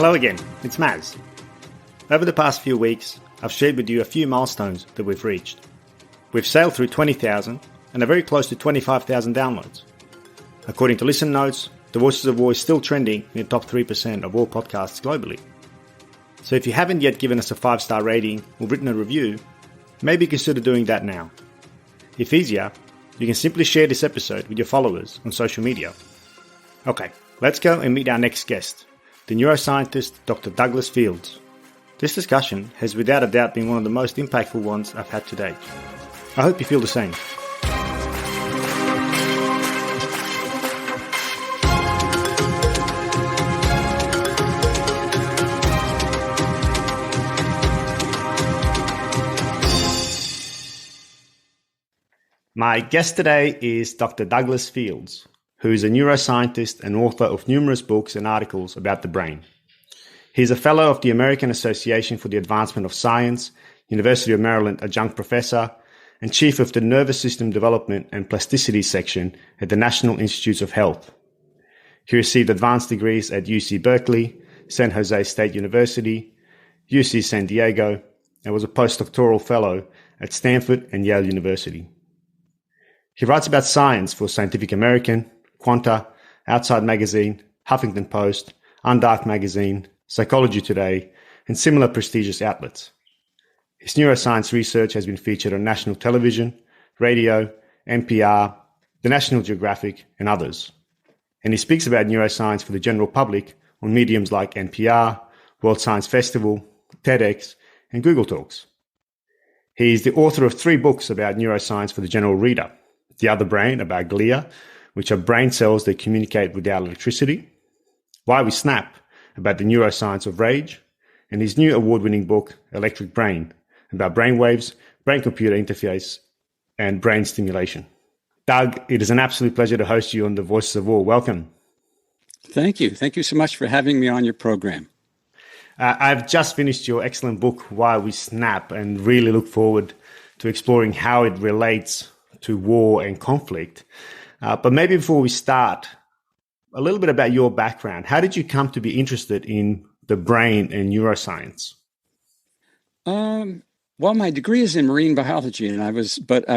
Hello again, it's Maz. Over the past few weeks, I've shared with you a few milestones that we've reached. We've sailed through 20,000 and are very close to 25,000 downloads. According to Listen Notes, The Voices of War is still trending in the top 3% of all podcasts globally. So if you haven't yet given us a 5-star rating or written a review, maybe consider doing that now. If easier, you can simply share this episode with your followers on social media. Okay, let's go and meet our next guest, the neuroscientist Dr. Douglas Fields. This discussion has without a doubt been one of the most impactful ones I've had to date. I hope you feel the same. My guest today is Dr. Douglas Fields, who is a neuroscientist and author of numerous books and articles about the brain. He is a fellow of the American Association for the Advancement of Science, University of Maryland adjunct professor, and chief of the Nervous System Development and Plasticity section at the National Institutes of Health. He received advanced degrees at UC Berkeley, San Jose State University, UC San Diego, and was a postdoctoral fellow at Stanford and Yale University. He writes about science for Scientific American, Quanta, Outside Magazine, Huffington Post, Undark Magazine, Psychology Today, and similar prestigious outlets. His neuroscience research has been featured on national television, radio, NPR, the National Geographic, and others. And he speaks about neuroscience for the general public on mediums like NPR, World Science Festival, TEDx, and Google Talks. He is the author of 3 books about neuroscience for the general reader: The Other Brain, about glia, which are brain cells that communicate without electricity; Why We Snap, about the neuroscience of rage; and his new award-winning book, Electric Brain, about brainwaves, brain-computer interface, and brain stimulation. Doug, it is an absolute pleasure to host you on The Voices of War. Welcome. Thank you. Thank you so much for having me on your program. I've just finished your excellent book, Why We Snap, and really look forward to exploring how it relates to war and conflict. But maybe before we start, a little bit about your background. How did you come to be interested in the brain and neuroscience? Well, my degree is in marine biology, and I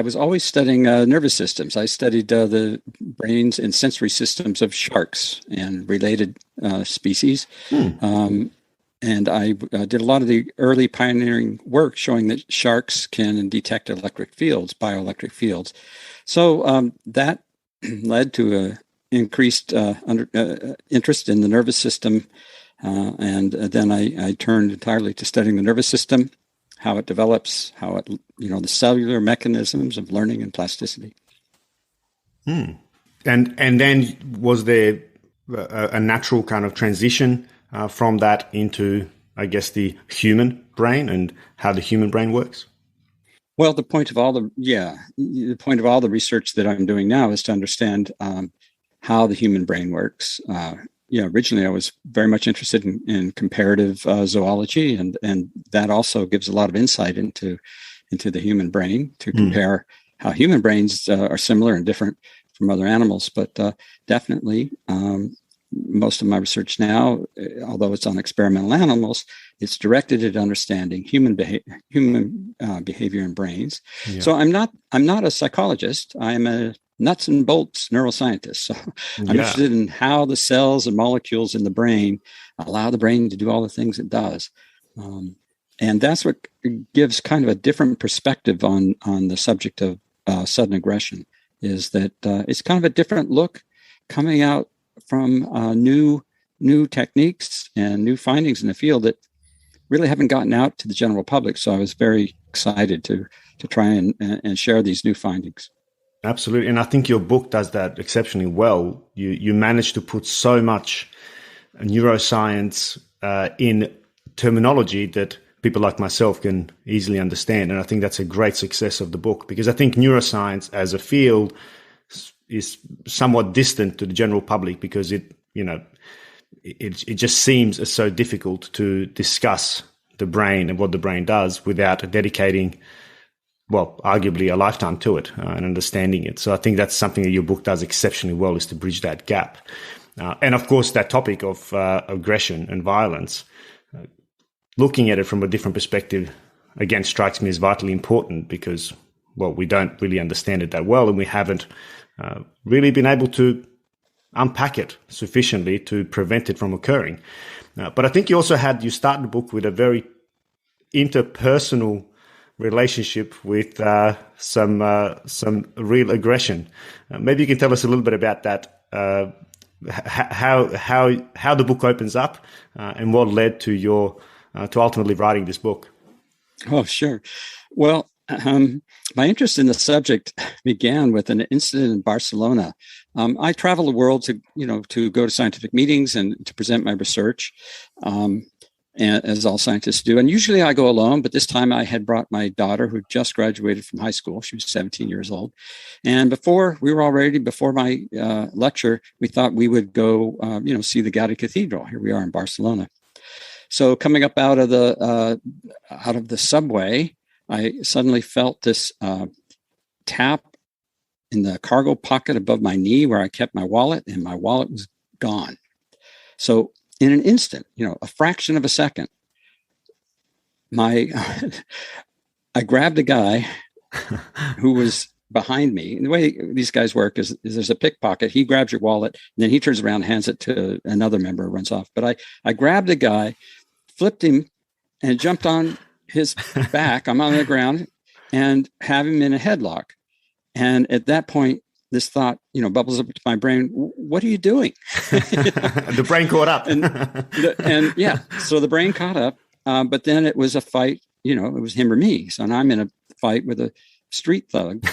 was always studying nervous systems. I studied the brains and sensory systems of sharks and related species. And I did a lot of the early pioneering work showing that sharks can detect electric fields, bioelectric fields. So that led to a increased interest in the nervous system. And then I turned entirely to studying the nervous system, how it develops, how it, the cellular mechanisms of learning and plasticity. And then was there a natural kind of transition from that into, I guess, the human brain and how the human brain works? Well, the point of all the research that I'm doing now is to understand how the human brain works. Originally I was very much interested in comparative zoology, and that also gives a lot of insight into the human brain to compare how human brains are similar and different from other animals. But definitely, most of my research now, although it's on experimental animals, it's directed at understanding human behavior and brains. Yeah. So I'm not a psychologist. I'm a nuts and bolts neuroscientist. So I'm interested in how the cells and molecules in the brain allow the brain to do all the things it does. And that's what gives kind of a different perspective on the subject of sudden aggression, is that it's kind of a different look coming out from new techniques and new findings in the field that really haven't gotten out to the general public. So I was very excited to try and share these new findings. Absolutely. And I think your book does that exceptionally well. You managed to put so much neuroscience in terminology that people like myself can easily understand. And I think that's a great success of the book, because I think neuroscience as a field is somewhat distant to the general public, because it just seems so difficult to discuss the brain and what the brain does without dedicating, well, arguably a lifetime to it and understanding it. So I think that's something that your book does exceptionally well, is to bridge that gap. And of course, that topic of aggression and violence, looking at it from a different perspective, again, strikes me as vitally important because, well, we don't really understand it that well, and we haven't really been able to unpack it sufficiently to prevent it from occurring. But I think you started the book with a very interpersonal relationship with some real aggression. Maybe you can tell us a little bit about that. How the book opens up and what led to your to ultimately writing this book. Oh, sure. Well, my interest in the subject began with an incident in Barcelona. I travel the world to go to scientific meetings and to present my research, as all scientists do. And usually I go alone, but this time I had brought my daughter, who just graduated from high school. She was 17 years old. And before my lecture, we thought we would go, see the Gaudi Cathedral. Here we are in Barcelona. So coming up out of the subway, I suddenly felt this tap in the cargo pocket above my knee where I kept my wallet, and my wallet was gone. So in an instant, a fraction of a second, I grabbed a guy who was behind me. And the way these guys work is there's a pickpocket. He grabs your wallet, and then he turns around and hands it to another member who runs off. But I grabbed a guy, flipped him, and jumped on his back. I'm on the ground and have him in a headlock. And at that point, this thought, bubbles up to my brain. What are you doing? The brain caught up. So the brain caught up. But then it was a fight, it was him or me. So now I'm in a fight with a street thug,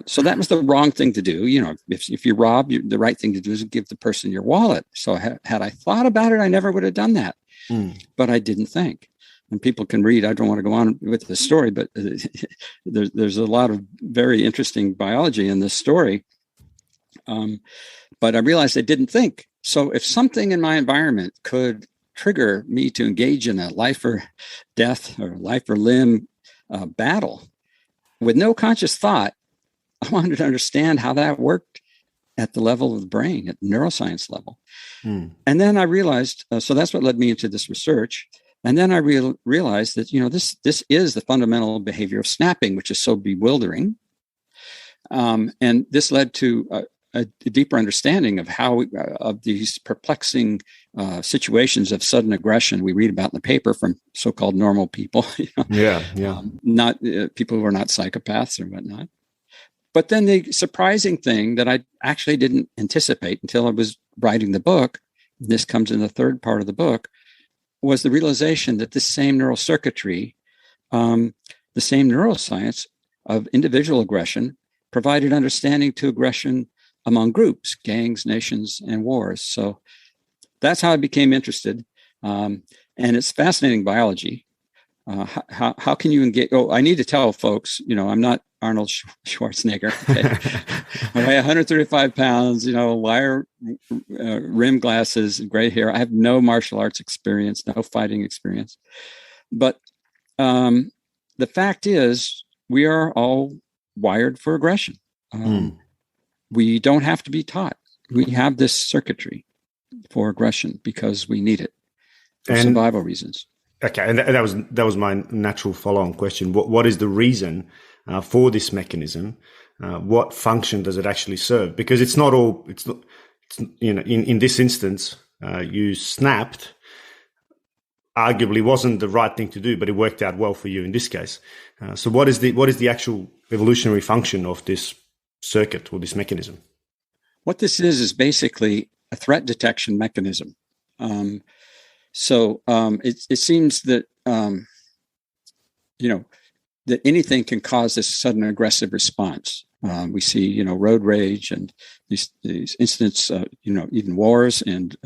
so that was the wrong thing to do. If you rob, the right thing to do is give the person your wallet. So had I thought about it, I never would have done that. But I didn't think. And people can read. I don't want to go on with the story, but there's a lot of very interesting biology in this story. But I realized I didn't think. So if something in my environment could trigger me to engage in a life or death or life or limb battle with no conscious thought, I wanted to understand how that worked at the level of the brain, at the neuroscience level. And then I realized, so that's what led me into this research. And then I realized that, this is the fundamental behavior of snapping, which is so bewildering. And this led to a deeper understanding of how of these perplexing situations of sudden aggression we read about in the paper from so-called normal people. Not people who are not psychopaths or whatnot. But then the surprising thing that I actually didn't anticipate until I was writing the book, this comes in the third part of the book, was the realization that this same neural circuitry, the same neuroscience of individual aggression provided understanding to aggression among groups, gangs, nations, and wars. So that's how I became interested. And it's fascinating biology. How can you engage? Oh, I need to tell folks, I'm not Arnold Schwarzenegger. Okay? I weigh 135 pounds, wire rim glasses, gray hair. I have no martial arts experience, no fighting experience. But the fact is, we are all wired for aggression. We don't have to be taught. We have this circuitry for aggression because we need it for survival reasons. Okay, and that was my natural follow-on question. What is the reason for this mechanism? What function does it actually serve? Because it's not in this instance, you snapped. Arguably wasn't the right thing to do, but it worked out well for you in this case. So what is the actual evolutionary function of this circuit or this mechanism? What this is basically a threat detection mechanism. So it seems that that anything can cause this sudden aggressive response. We see road rage and these incidents, even wars and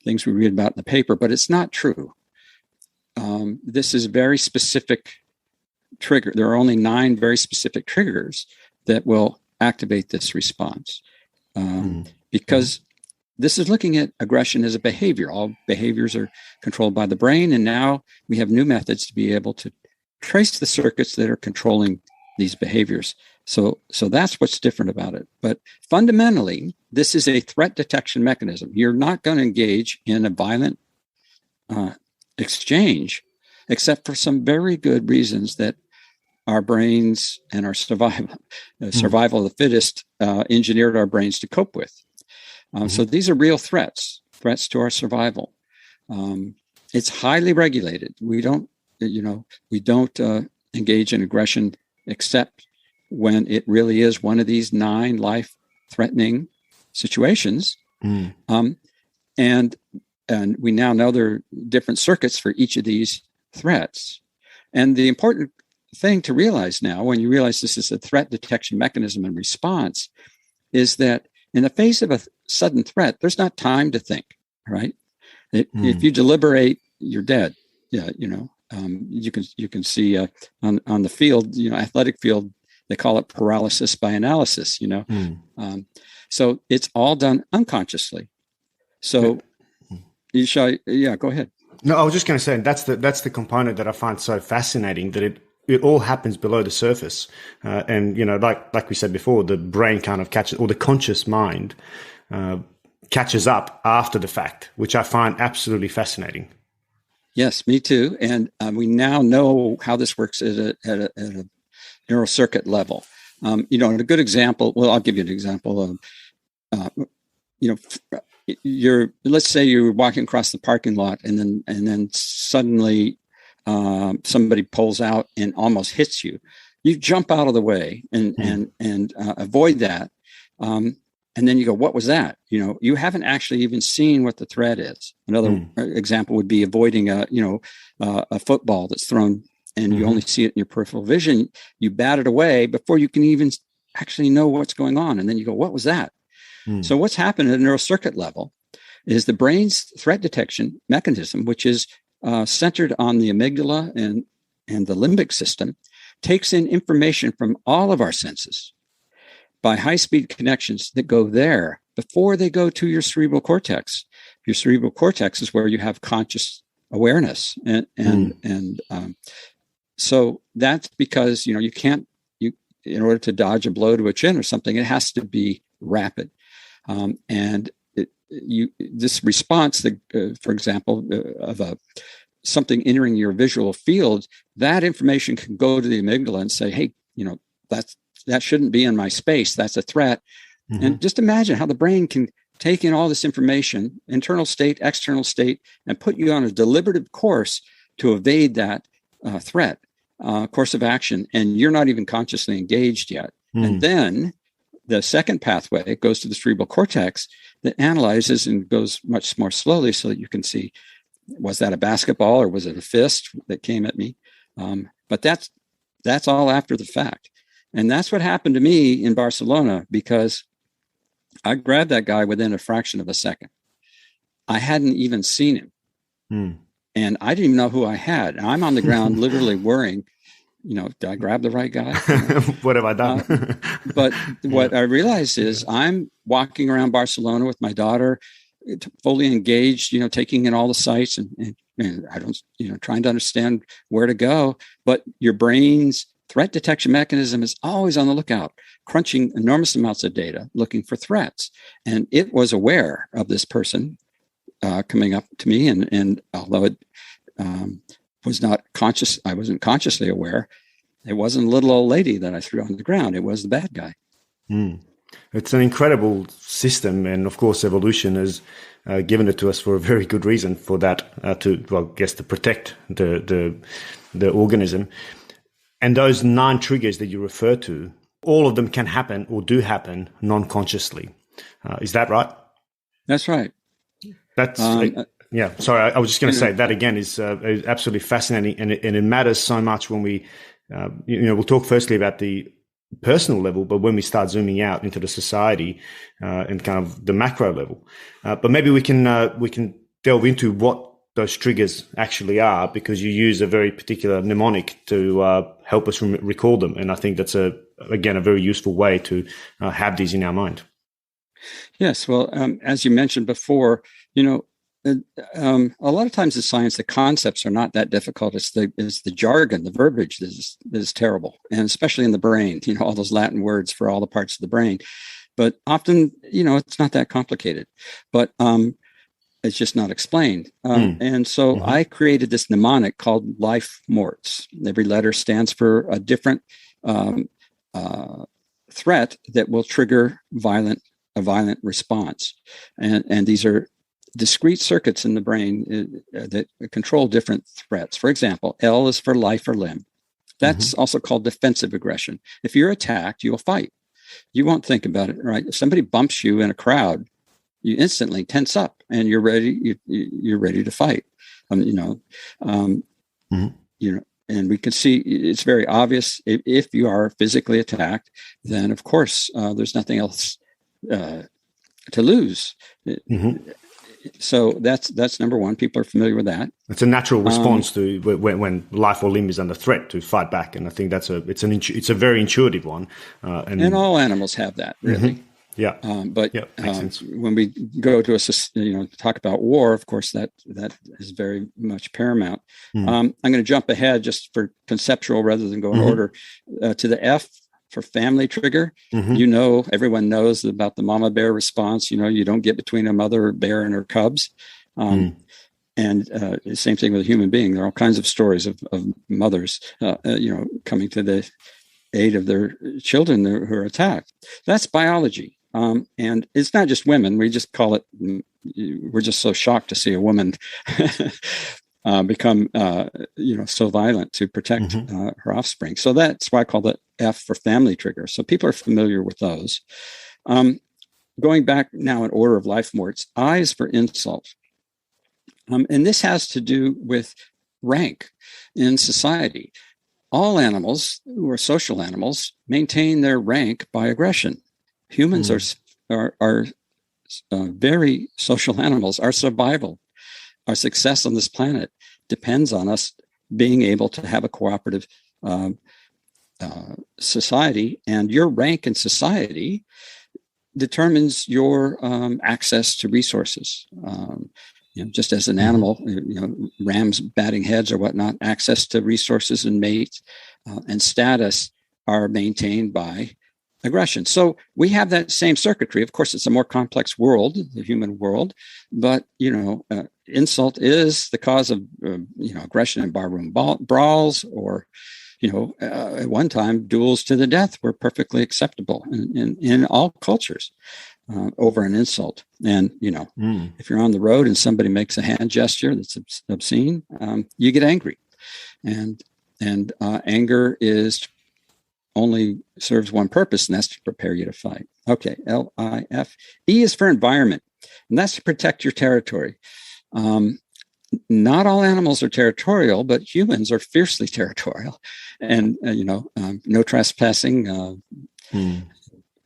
things we read about in the paper, but it's not true. This is a very specific trigger. There are only 9 very specific triggers that will activate this response because this is looking at aggression as a behavior. All behaviors are controlled by the brain, and now we have new methods to be able to trace the circuits that are controlling these behaviors. So that's what's different about it. But fundamentally, this is a threat detection mechanism. You're not going to engage in a violent exchange, except for some very good reasons that our brains and our survival of the fittest engineered our brains to cope with. So these are real threats to our survival. It's highly regulated. We don't engage in aggression except when it really is one of these 9 life-threatening situations. And we now know there are different circuits for each of these threats. And the important thing to realize now, when you realize this is a threat detection mechanism and response, is that in the face of a sudden threat, there's not time to think, right? If you deliberate, you're dead. Yeah, you can see on the field, athletic field, they call it paralysis by analysis. So it's all done unconsciously. So go ahead. No, I was just going to say that's the component that I find so fascinating, that it all happens below the surface, and like we said before, the brain kind of catches, or the conscious mind catches up after the fact, which I find absolutely fascinating. Yes, me too. And we now know how this works at a neural circuit level. And a good example. Well, I'll give you an example of, let's say you're walking across the parking lot, and then suddenly somebody pulls out and almost hits you. You jump out of the way and avoid that. And then you go, what was that? You haven't actually even seen what the threat is. Another example would be avoiding a football that's thrown, and you only see it in your peripheral vision. You bat it away before you can even actually know what's going on. And then you go, what was that? So what's happened at a neural circuit level is the brain's threat detection mechanism, which is centered on the amygdala and the limbic system, takes in information from all of our senses by high-speed connections that go there before they go to your cerebral cortex. Your cerebral cortex is where you have conscious awareness, and so that's because you can't, in order to dodge a blow to a chin or something, it has to be rapid, and this response, for example, of something entering your visual field, that information can go to the amygdala and say, hey, that shouldn't be in my space. That's a threat. And just imagine how the brain can take in all this information, internal state, external state, and put you on a deliberative course to evade that threat, course of action. And you're not even consciously engaged yet. And then the second pathway goes to the cerebral cortex that analyzes and goes much more slowly so that you can see, was that a basketball or was it a fist that came at me? But that's all after the fact. And that's what happened to me in Barcelona, because I grabbed that guy within a fraction of a second. I hadn't even seen him. And I didn't even know who I had. And I'm on the ground literally worrying, did I grab the right guy? What have I done? But what I realized is I'm walking around Barcelona with my daughter, fully engaged, taking in all the sights and I don't, trying to understand where to go. But your brain's threat detection mechanism is always on the lookout, crunching enormous amounts of data, looking for threats. And it was aware of this person coming up to me. And although it was not conscious, I wasn't consciously aware, it wasn't a little old lady that I threw on the ground. It was the bad guy. It's an incredible system. And of course, evolution has given it to us for a very good reason, for that, to protect the organism. And those 9 triggers that you refer to, all of them can happen or do happen non-consciously. Is that right? That's right. That's yeah. Sorry, I was just going to say that again is absolutely fascinating, and it matters so much when we, we'll talk firstly about the personal level, but when we start zooming out into the society and kind of the macro level, but maybe we can delve into what those triggers actually are, because you use a very particular mnemonic to help us recall them. And I think that's a very useful way to have these in our mind. Yes. Well, as you mentioned before, a lot of times in science, the concepts are not that difficult. It's the jargon, the verbiage that is terrible, and especially in the brain. All those Latin words for all the parts of the brain. But often, it's not that complicated. But it's just not explained. And so I created this mnemonic called life morts. Every letter stands for a different threat that will trigger a violent response. And these are discrete circuits in the brain that control different threats. For example, L is for life or limb. That's also called defensive aggression. If you're attacked, you'll fight. You won't think about it, right? If somebody bumps you in a crowd, you instantly tense up and you're ready. You're ready to fight. And we can see it's very obvious. If you are physically attacked, then of course there's nothing else to lose. So that's number one. People are familiar with that. It's a natural response to when life or limb is under threat, to fight back, and I think it's a very intuitive one. And all animals have that, really. Yeah. Makes sense. When we go to talk about war, of course, that is very much paramount. I'm going to jump ahead just for conceptual rather than go in order to the F for family trigger. Everyone knows about the mama bear response. You don't get between a mother bear and her cubs. And the same thing with a human being. There are all kinds of stories of mothers, coming to the aid of their children who are attacked. That's biology. And it's not just women. We just call it, we're just so shocked to see a woman become, so violent to protect her offspring. So that's why I call it F for family trigger. So people are familiar with those. Going back now in order of life morts, I is for insult. And this has to do with rank in society. All animals who are social animals maintain their rank by aggression. Humans are very social animals. Our survival, our success on this planet depends on us being able to have a cooperative society, and your rank in society determines your access to resources. Just as an animal, rams batting heads or whatnot, access to resources and mates and status are maintained by aggression. So we have that same circuitry. Of course, it's a more complex world, the human world, but insult is the cause of aggression in barroom brawls, or at one time duels to the death were perfectly acceptable in all cultures over an insult. And if you're on the road and somebody makes a hand gesture that's obscene, you get angry, and anger is only serves one purpose, and that's to prepare you to fight. Okay, LIF. E is for environment, and that's to protect your territory. Not all animals are territorial, but humans are fiercely territorial. And, no trespassing.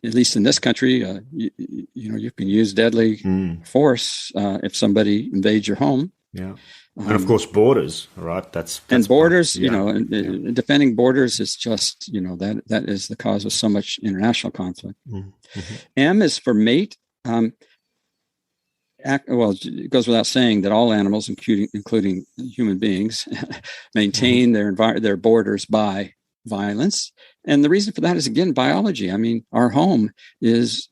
At least in this country, you can use deadly force if somebody invades your home. Yeah. And of course, borders, right? That's and borders, defending borders is just, that is the cause of so much international conflict. M is for mate. It goes without saying that all animals, including human beings, maintain their borders by violence. And the reason for that is, again, biology. I mean, our home is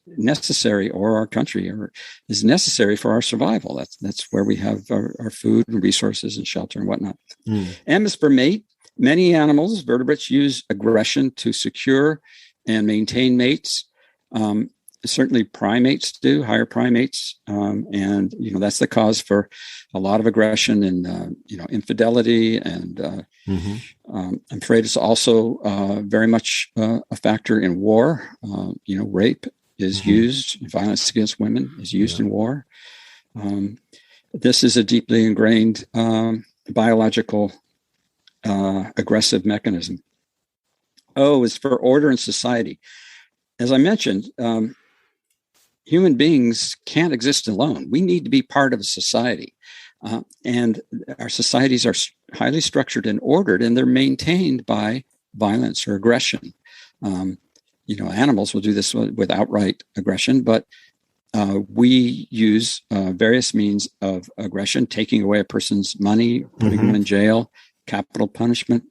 necessary, or our country is necessary for our survival. That's where we have our food and resources and shelter and whatnot. M is for mate. Many animals, vertebrates, use aggression to secure and maintain mates. Certainly primates do, higher primates. And, that's the cause for a lot of aggression and, infidelity. And I'm afraid it's also very much a factor in war. Rape is used, violence against women is used in war. This is a deeply ingrained biological aggressive mechanism. O is for order in society. As I mentioned, human beings can't exist alone. We need to be part of a society. And our societies are highly structured and ordered, and they're maintained by violence or aggression. Animals will do this with outright aggression, but we use various means of aggression, taking away a person's money, putting them in jail, capital punishment.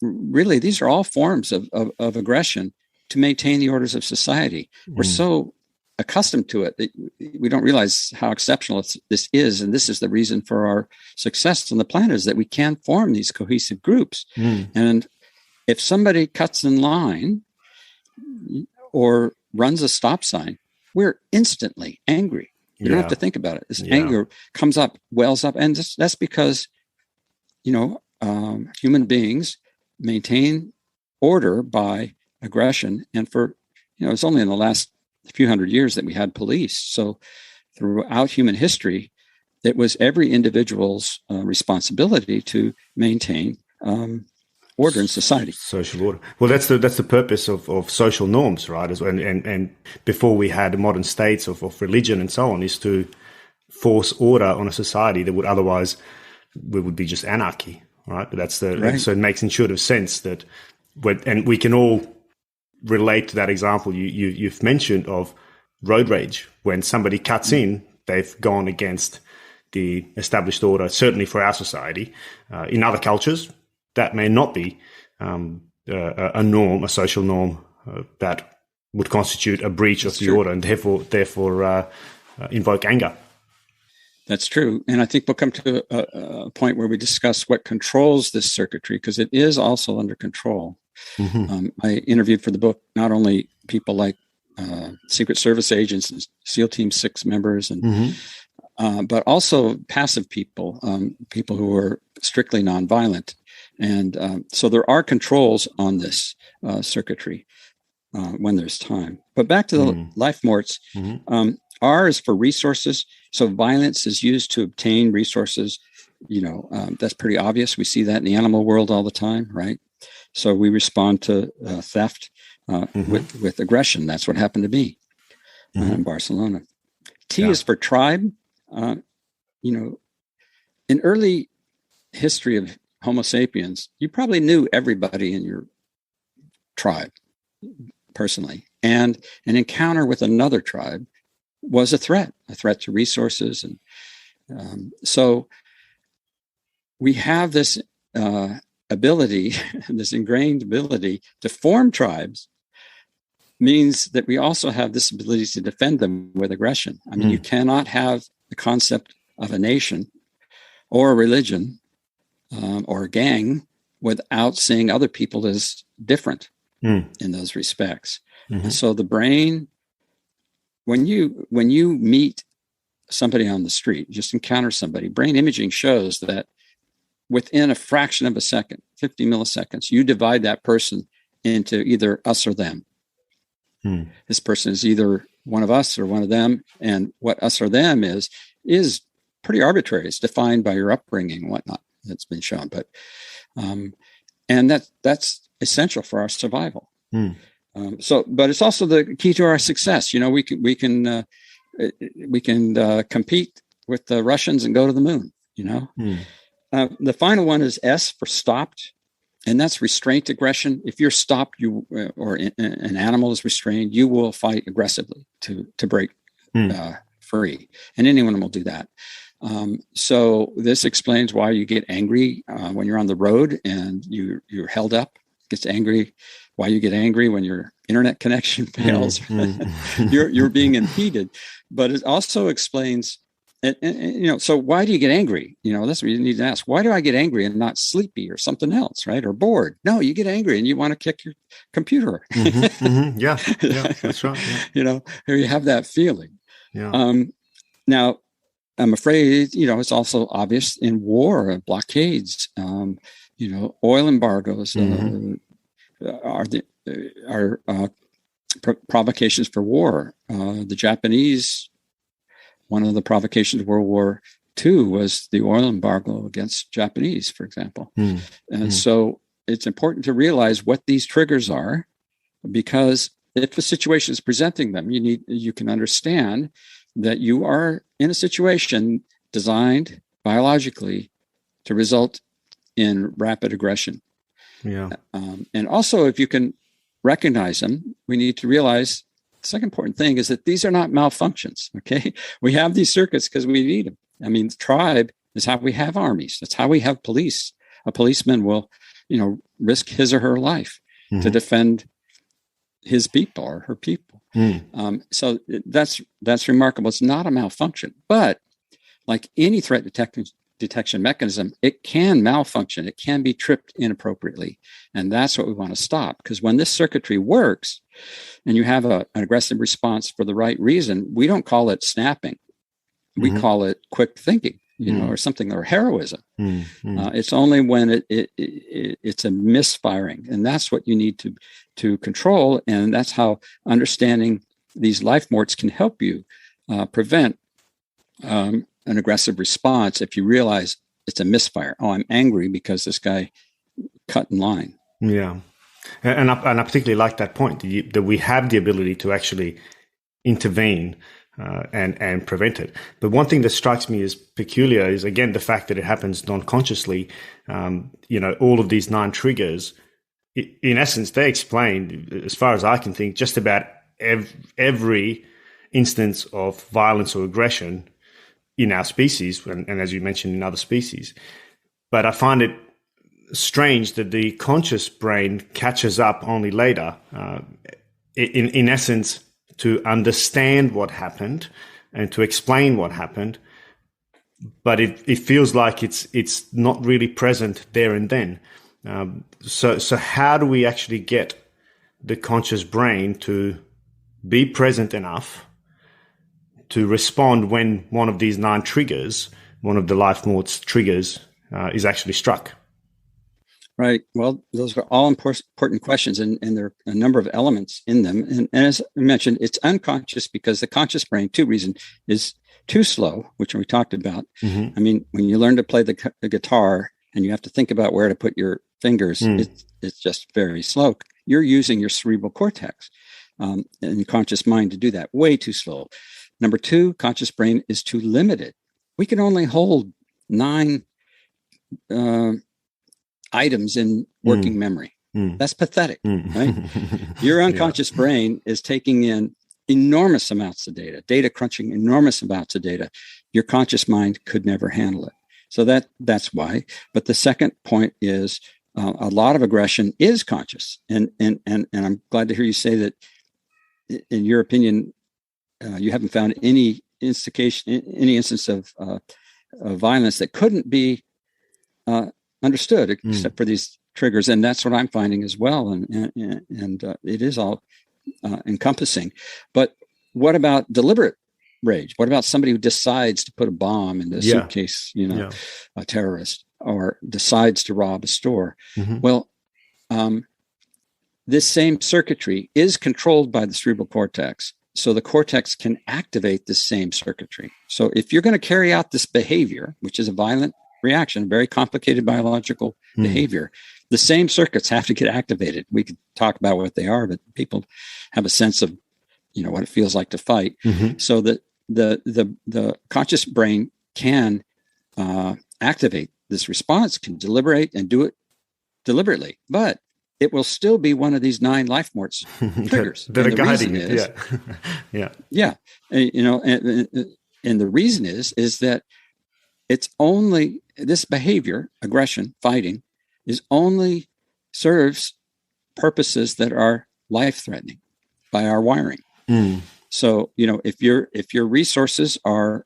Really, these are all forms of aggression to maintain the orders of society. We're so accustomed to it that we don't realize how exceptional this is. And this is the reason for our success on the planet, is that we can form these cohesive groups. And if somebody cuts in line or runs a stop sign, we're instantly angry. You don't have to think about it. This anger comes up, wells up. And that's because, human beings maintain order by aggression. And for, it's only in the last few hundred years that we had police. So throughout human history, it was every individual's responsibility to maintain order in society. Social order. Well, that's the purpose of social norms, right? And before we had modern states of religion and so on, is to force order on a society that would otherwise would be just anarchy, right? But that's so it makes intuitive sense that and we can all relate to that example you've mentioned of road rage. When somebody cuts in, they've gone against the established order, certainly for our society. In other cultures, that may not be a norm, a social norm that would constitute a breach of the order, and therefore invoke anger. That's true. And I think we'll come to a point where we discuss what controls this circuitry, because it is also under control. I interviewed for the book not only people like Secret Service agents and SEAL Team 6 members, and but also passive people, people who are strictly nonviolent. And so there are controls on this circuitry when there's time. But back to the life morts, R is for resources. So violence is used to obtain resources. That's pretty obvious. We see that in the animal world all the time, right? So we respond to theft with aggression. That's what happened to me in Barcelona. T is for tribe. In early history of Homo sapiens, you probably knew everybody in your tribe personally. And an encounter with another tribe was a threat to resources. And so we have this ability, this ingrained ability to form tribes, means that we also have this ability to defend them with aggression. I mean, you cannot have the concept of a nation or a religion or a gang without seeing other people as different in those respects. And so the brain, when you meet somebody on the street, just encounter somebody, brain imaging shows that within a fraction of a second, 50 milliseconds, you divide that person into either us or them. This person is either one of us or one of them. And what us or them is pretty arbitrary. It's defined by your upbringing and whatnot. That's been shown. But and that's essential for our survival. But it's also the key to our success. We can compete with the Russians and go to the moon. The final one is S for stopped, and that's restraint aggression. If you're stopped, or an animal is restrained, you will fight aggressively to break free, and anyone will do that. So this explains why you get angry when you're on the road and you're held up. Gets angry. Why you get angry when your internet connection fails. You're being impeded. But it also explains. And so why do you get angry? That's what you need to ask. Why do I get angry and not sleepy or something else, right? Or bored? No, you get angry and you want to kick your computer. Yeah, that's right. Yeah. Here you have that feeling. Yeah. Now, I'm afraid, it's also obvious in war, blockades, oil embargoes are provocations for war. The Japanese. One of the provocations of World War II was the oil embargo against Japanese, for example. And so it's important to realize what these triggers are, because if the situation is presenting them, you can understand that you are in a situation designed biologically to result in rapid aggression. And also, if you can recognize them, we need to realize second important thing is that these are not malfunctions. Okay. We have these circuits because we need them. I mean, tribe is how we have armies. That's how we have police. A policeman will, risk his or her life to defend his people or her people. So that's remarkable. It's not a malfunction, but like any threat detection mechanism, it can malfunction. It can be tripped inappropriately. And that's what we want to stop. Because when this circuitry works and you have an aggressive response for the right reason, we don't call it snapping. We call it quick thinking, or something, or heroism. It's only when it's a misfiring. And that's what you need to control. And that's how understanding these life morts can help you prevent an aggressive response if you realize it's a misfire. Oh, I'm angry because this guy cut in line. Yeah. And I particularly like that point, that we have the ability to actually intervene and prevent it. But one thing that strikes me as peculiar is, again, the fact that it happens non-consciously. All of these 9 triggers, in essence, they explain, as far as I can think, just about every instance of violence or aggression in our species, and as you mentioned, in other species. But I find it strange that the conscious brain catches up only later, in essence, to understand what happened and to explain what happened. But it feels like it's not really present there and then. So how do we actually get the conscious brain to be present enough to respond when one of these 9 triggers, one of the life morts triggers, is actually struck? Right. Well, those are all important questions, and there are a number of elements in them. And as I mentioned, it's unconscious because the conscious brain, 2 reasons, is too slow, which we talked about. I mean, when you learn to play the guitar and you have to think about where to put your fingers, it's just very slow. You're using your cerebral cortex and your conscious mind to do that. Way too slow. Number 2, conscious brain is too limited. We can only hold 9 items in working memory. That's pathetic, right? Your unconscious brain is taking in enormous amounts of data crunching enormous amounts of data. Your conscious mind could never handle it. So that's why. But the second point is a lot of aggression is conscious. And I'm glad to hear you say that, in your opinion, you haven't found any instance of violence that couldn't be understood, except for these triggers. And that's what I'm finding as well. And it is all encompassing. But what about deliberate rage? What about somebody who decides to put a bomb in the suitcase, a terrorist, or decides to rob a store? Well, this same circuitry is controlled by the cerebral cortex. So the cortex can activate this same circuitry. So if you're going to carry out this behavior, which is a violent reaction, very complicated biological behavior, the same circuits have to get activated. We could talk about what they are, but people have a sense of, what it feels like to fight. So that the conscious brain can activate this response, can deliberate and do it deliberately, but it will still be one of these 9 life morts triggers. that are guiding it. Yeah. And the reason is that it's only this behavior, aggression, fighting, is only serves purposes that are life-threatening by our wiring. So, if your resources are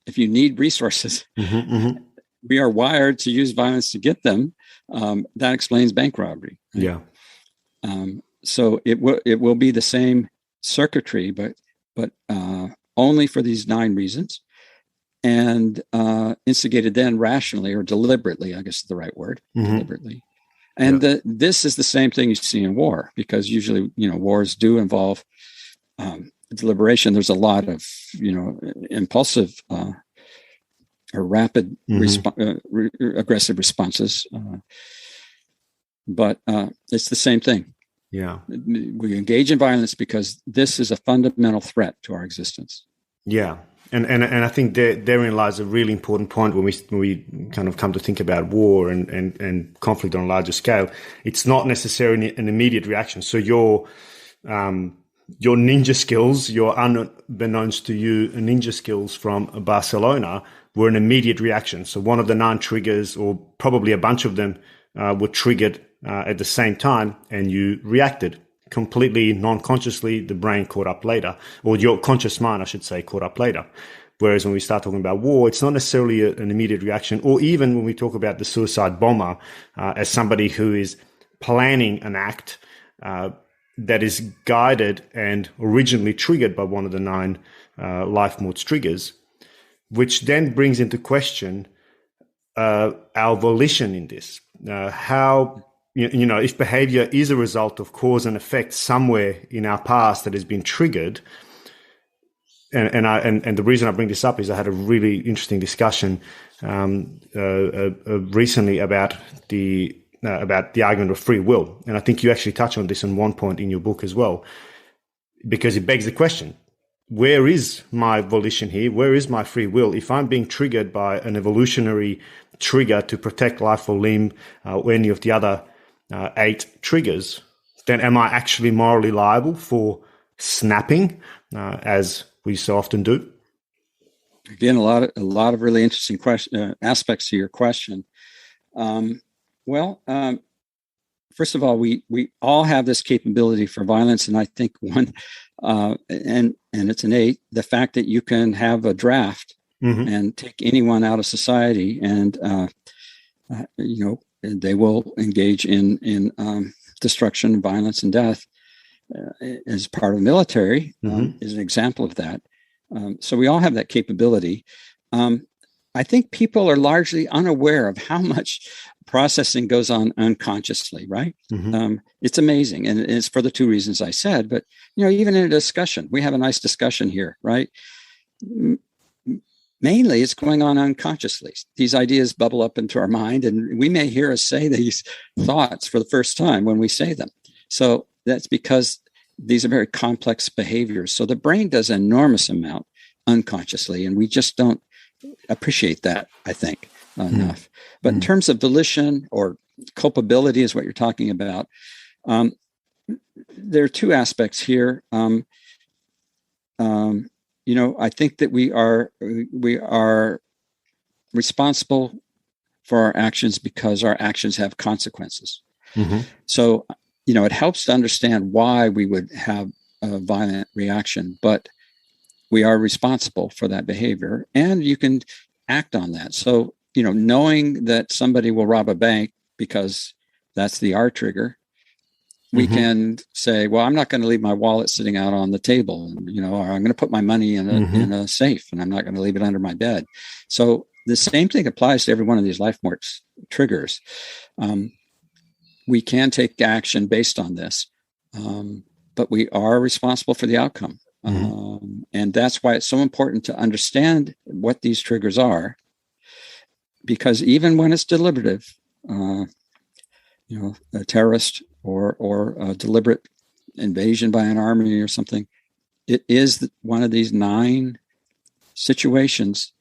if you need resources, we are wired to use violence to get them. That explains bank robbery. Right? So it will be the same circuitry, but only for these 9 reasons, and instigated then rationally or deliberately, I guess is the right word, deliberately. And this is the same thing you see in war, because usually, wars do involve deliberation. There's a lot of, impulsive or rapid aggressive responses. But it's the same thing. Yeah. We engage in violence because this is a fundamental threat to our existence. Yeah. And I think therein lies a really important point when we kind of come to think about war and conflict on a larger scale. It's not necessarily an immediate reaction. So your ninja skills, your unbeknownst to you ninja skills from Barcelona were an immediate reaction. So one of the 9 triggers, or probably a bunch of them, were triggered at the same time, and you reacted completely non-consciously. The brain caught up later, or your conscious mind, I should say, caught up later. Whereas when we start talking about war, it's not necessarily an immediate reaction, or even when we talk about the suicide bomber as somebody who is planning an act that is guided and originally triggered by one of the 9 life morts triggers, which then brings into question our volition in this. How, if behavior is a result of cause and effect somewhere in our past that has been triggered. And the reason I bring this up is I had a really interesting discussion recently about the argument of free will, and I think you actually touch on this in one point in your book as well, because it begs the question: where is my volition here? Where is my free will? If I'm being triggered by an evolutionary trigger to protect life or limb, or any of the other 8 triggers, then am I actually morally liable for snapping, as we so often do? Again, a lot of really interesting aspects to your question. First of all, we all have this capability for violence, and I think one, and it's innate, the fact that you can have a draft and take anyone out of society, and they will engage in destruction, violence, and death. As part of the military is an example of that. So we all have that capability. I think people are largely unaware of how much processing goes on unconsciously, right? It's amazing. And it's for the 2 reasons I said, but, even in a discussion, we have a nice discussion here, right? Mainly it's going on unconsciously. These ideas bubble up into our mind, and we may hear us say these thoughts for the first time when we say them. So that's because these are very complex behaviors. So the brain does an enormous amount unconsciously, and we just don't appreciate that, I think, enough. But in terms of volition or culpability is what you're talking about. There are 2 aspects here. I think that we are responsible for our actions because our actions have consequences. So, it helps to understand why we would have a violent reaction, but we are responsible for that behavior, and you can act on that. So, knowing that somebody will rob a bank because that's the R trigger, we can say, well, I'm not going to leave my wallet sitting out on the table, or I'm going to put my money in a safe, and I'm not going to leave it under my bed. So the same thing applies to every one of these life morts triggers. We can take action based on this, but we are responsible for the outcome. And that's why it's so important to understand what these triggers are, because even when it's deliberative, a terrorist or a deliberate invasion by an army or something, it is one of these 9 situations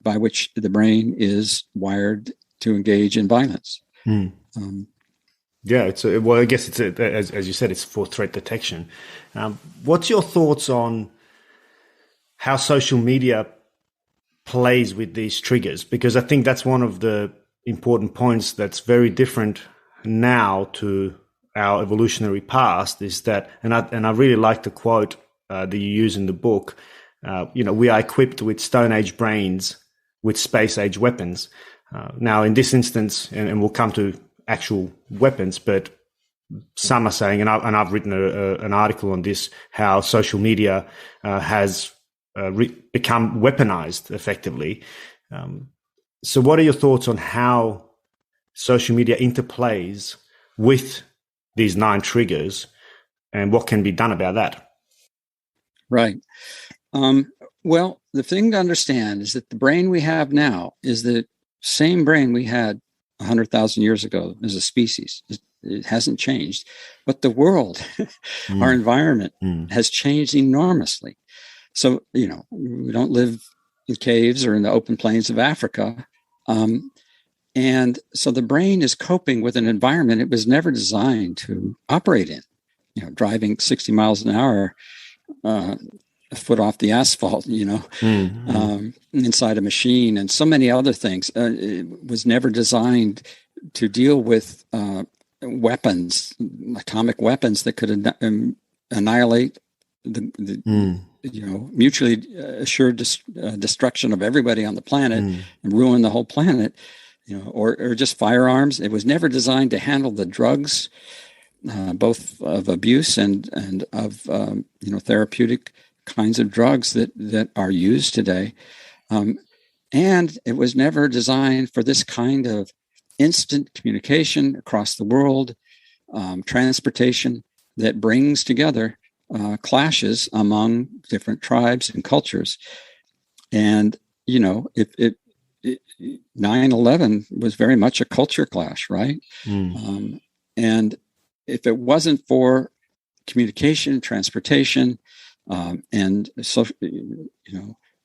by which the brain is wired to engage in violence. Yeah, I guess it's as you said, it's for threat detection. What's your thoughts on how social media plays with these triggers? Because I think that's one of the important points that's very different now to our evolutionary past. Is that, and I really like the quote that you use in the book. We are equipped with Stone Age brains with Space Age weapons. Now, in this instance, and we'll come to actual weapons, but some are saying, and I've written an article on this, how social media has become weaponized effectively. So what are your thoughts on how social media interplays with these 9 triggers, and what can be done about that? Right. Well, the thing to understand is that the brain we have now is the same brain we had 100,000 years ago as a species. It hasn't changed, but the world, our environment has changed enormously. So, we don't live in caves or in the open plains of Africa. And so the brain is coping with an environment it was never designed to operate in. driving 60 miles an hour, a foot off the asphalt, inside a machine, and so many other things. It was never designed to deal with weapons, atomic weapons that could annihilate the mutually assured destruction of everybody on the planet and ruin the whole planet, or just firearms. It was never designed to handle the drugs, both of abuse and of therapeutic kinds of drugs that are used today. And it was never designed for this kind of instant communication across the world, transportation that brings together clashes among different tribes and cultures. And, 9/11 was very much a culture clash, right? And if it wasn't for communication, transportation, and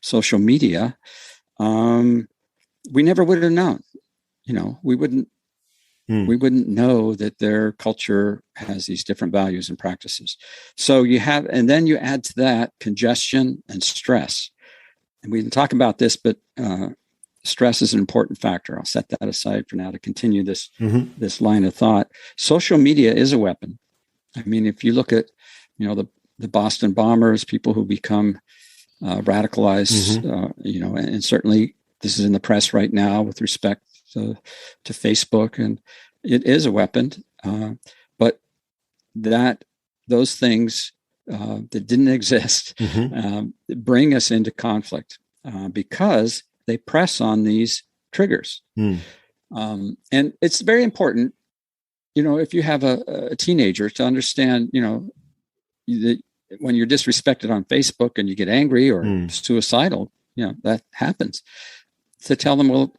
social media, we never would have known. We wouldn't know that their culture has these different values and practices. So and then you add to that congestion and stress. And we didn't talk about this, but stress is an important factor. I'll set that aside for now to continue this line of thought. Social media is a weapon. I mean, if you look at, the Boston bombers, people who become radicalized, and certainly this is in the press right now with respect to Facebook, and it is a weapon. But those things that didn't exist bring us into conflict because they press on these triggers. And it's very important, if you have a teenager, to understand, that when you're disrespected on Facebook and you get angry or suicidal, that happens. To tell them, well,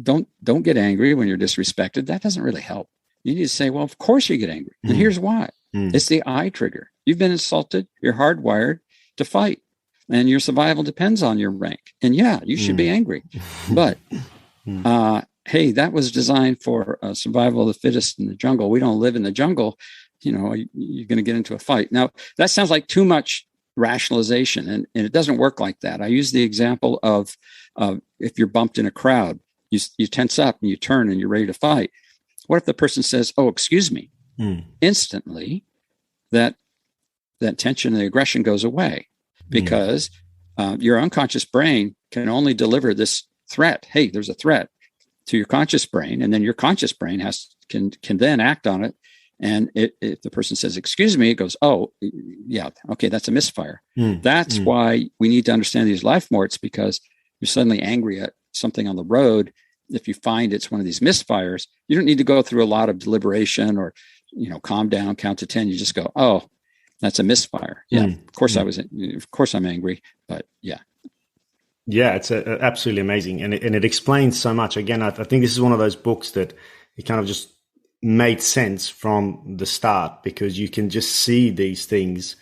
don't get angry when you're disrespected. That doesn't really help. You need to say, well, of course you get angry. And here's why. It's the I trigger. You've been insulted. You're hardwired to fight. And your survival depends on your rank. And yeah, you should be angry. But hey, that was designed for survival of the fittest in the jungle. We don't live in the jungle. You're going to get into a fight. Now, that sounds like too much rationalization, and it doesn't work like that. I use the example of if you're bumped in a crowd, you tense up and you turn and you're ready to fight. What if the person says, "Oh, excuse me"? Instantly, that tension and the aggression goes away because your unconscious brain can only deliver this threat. Hey, there's a threat to your conscious brain, and then your conscious brain can then act on it. And if the person says, "Excuse me," it goes, "Oh, yeah, okay, that's a misfire." That's why we need to understand these life morts, because you're suddenly angry at something on the road. If you find it's one of these misfires, you don't need to go through a lot of deliberation or, calm down, count to 10. You just go, "Oh, that's a misfire." Yeah, of course of course I'm angry, but yeah. Yeah, it's absolutely amazing. And it explains so much. Again, I think this is one of those books that it kind of just made sense from the start, because you can just see these things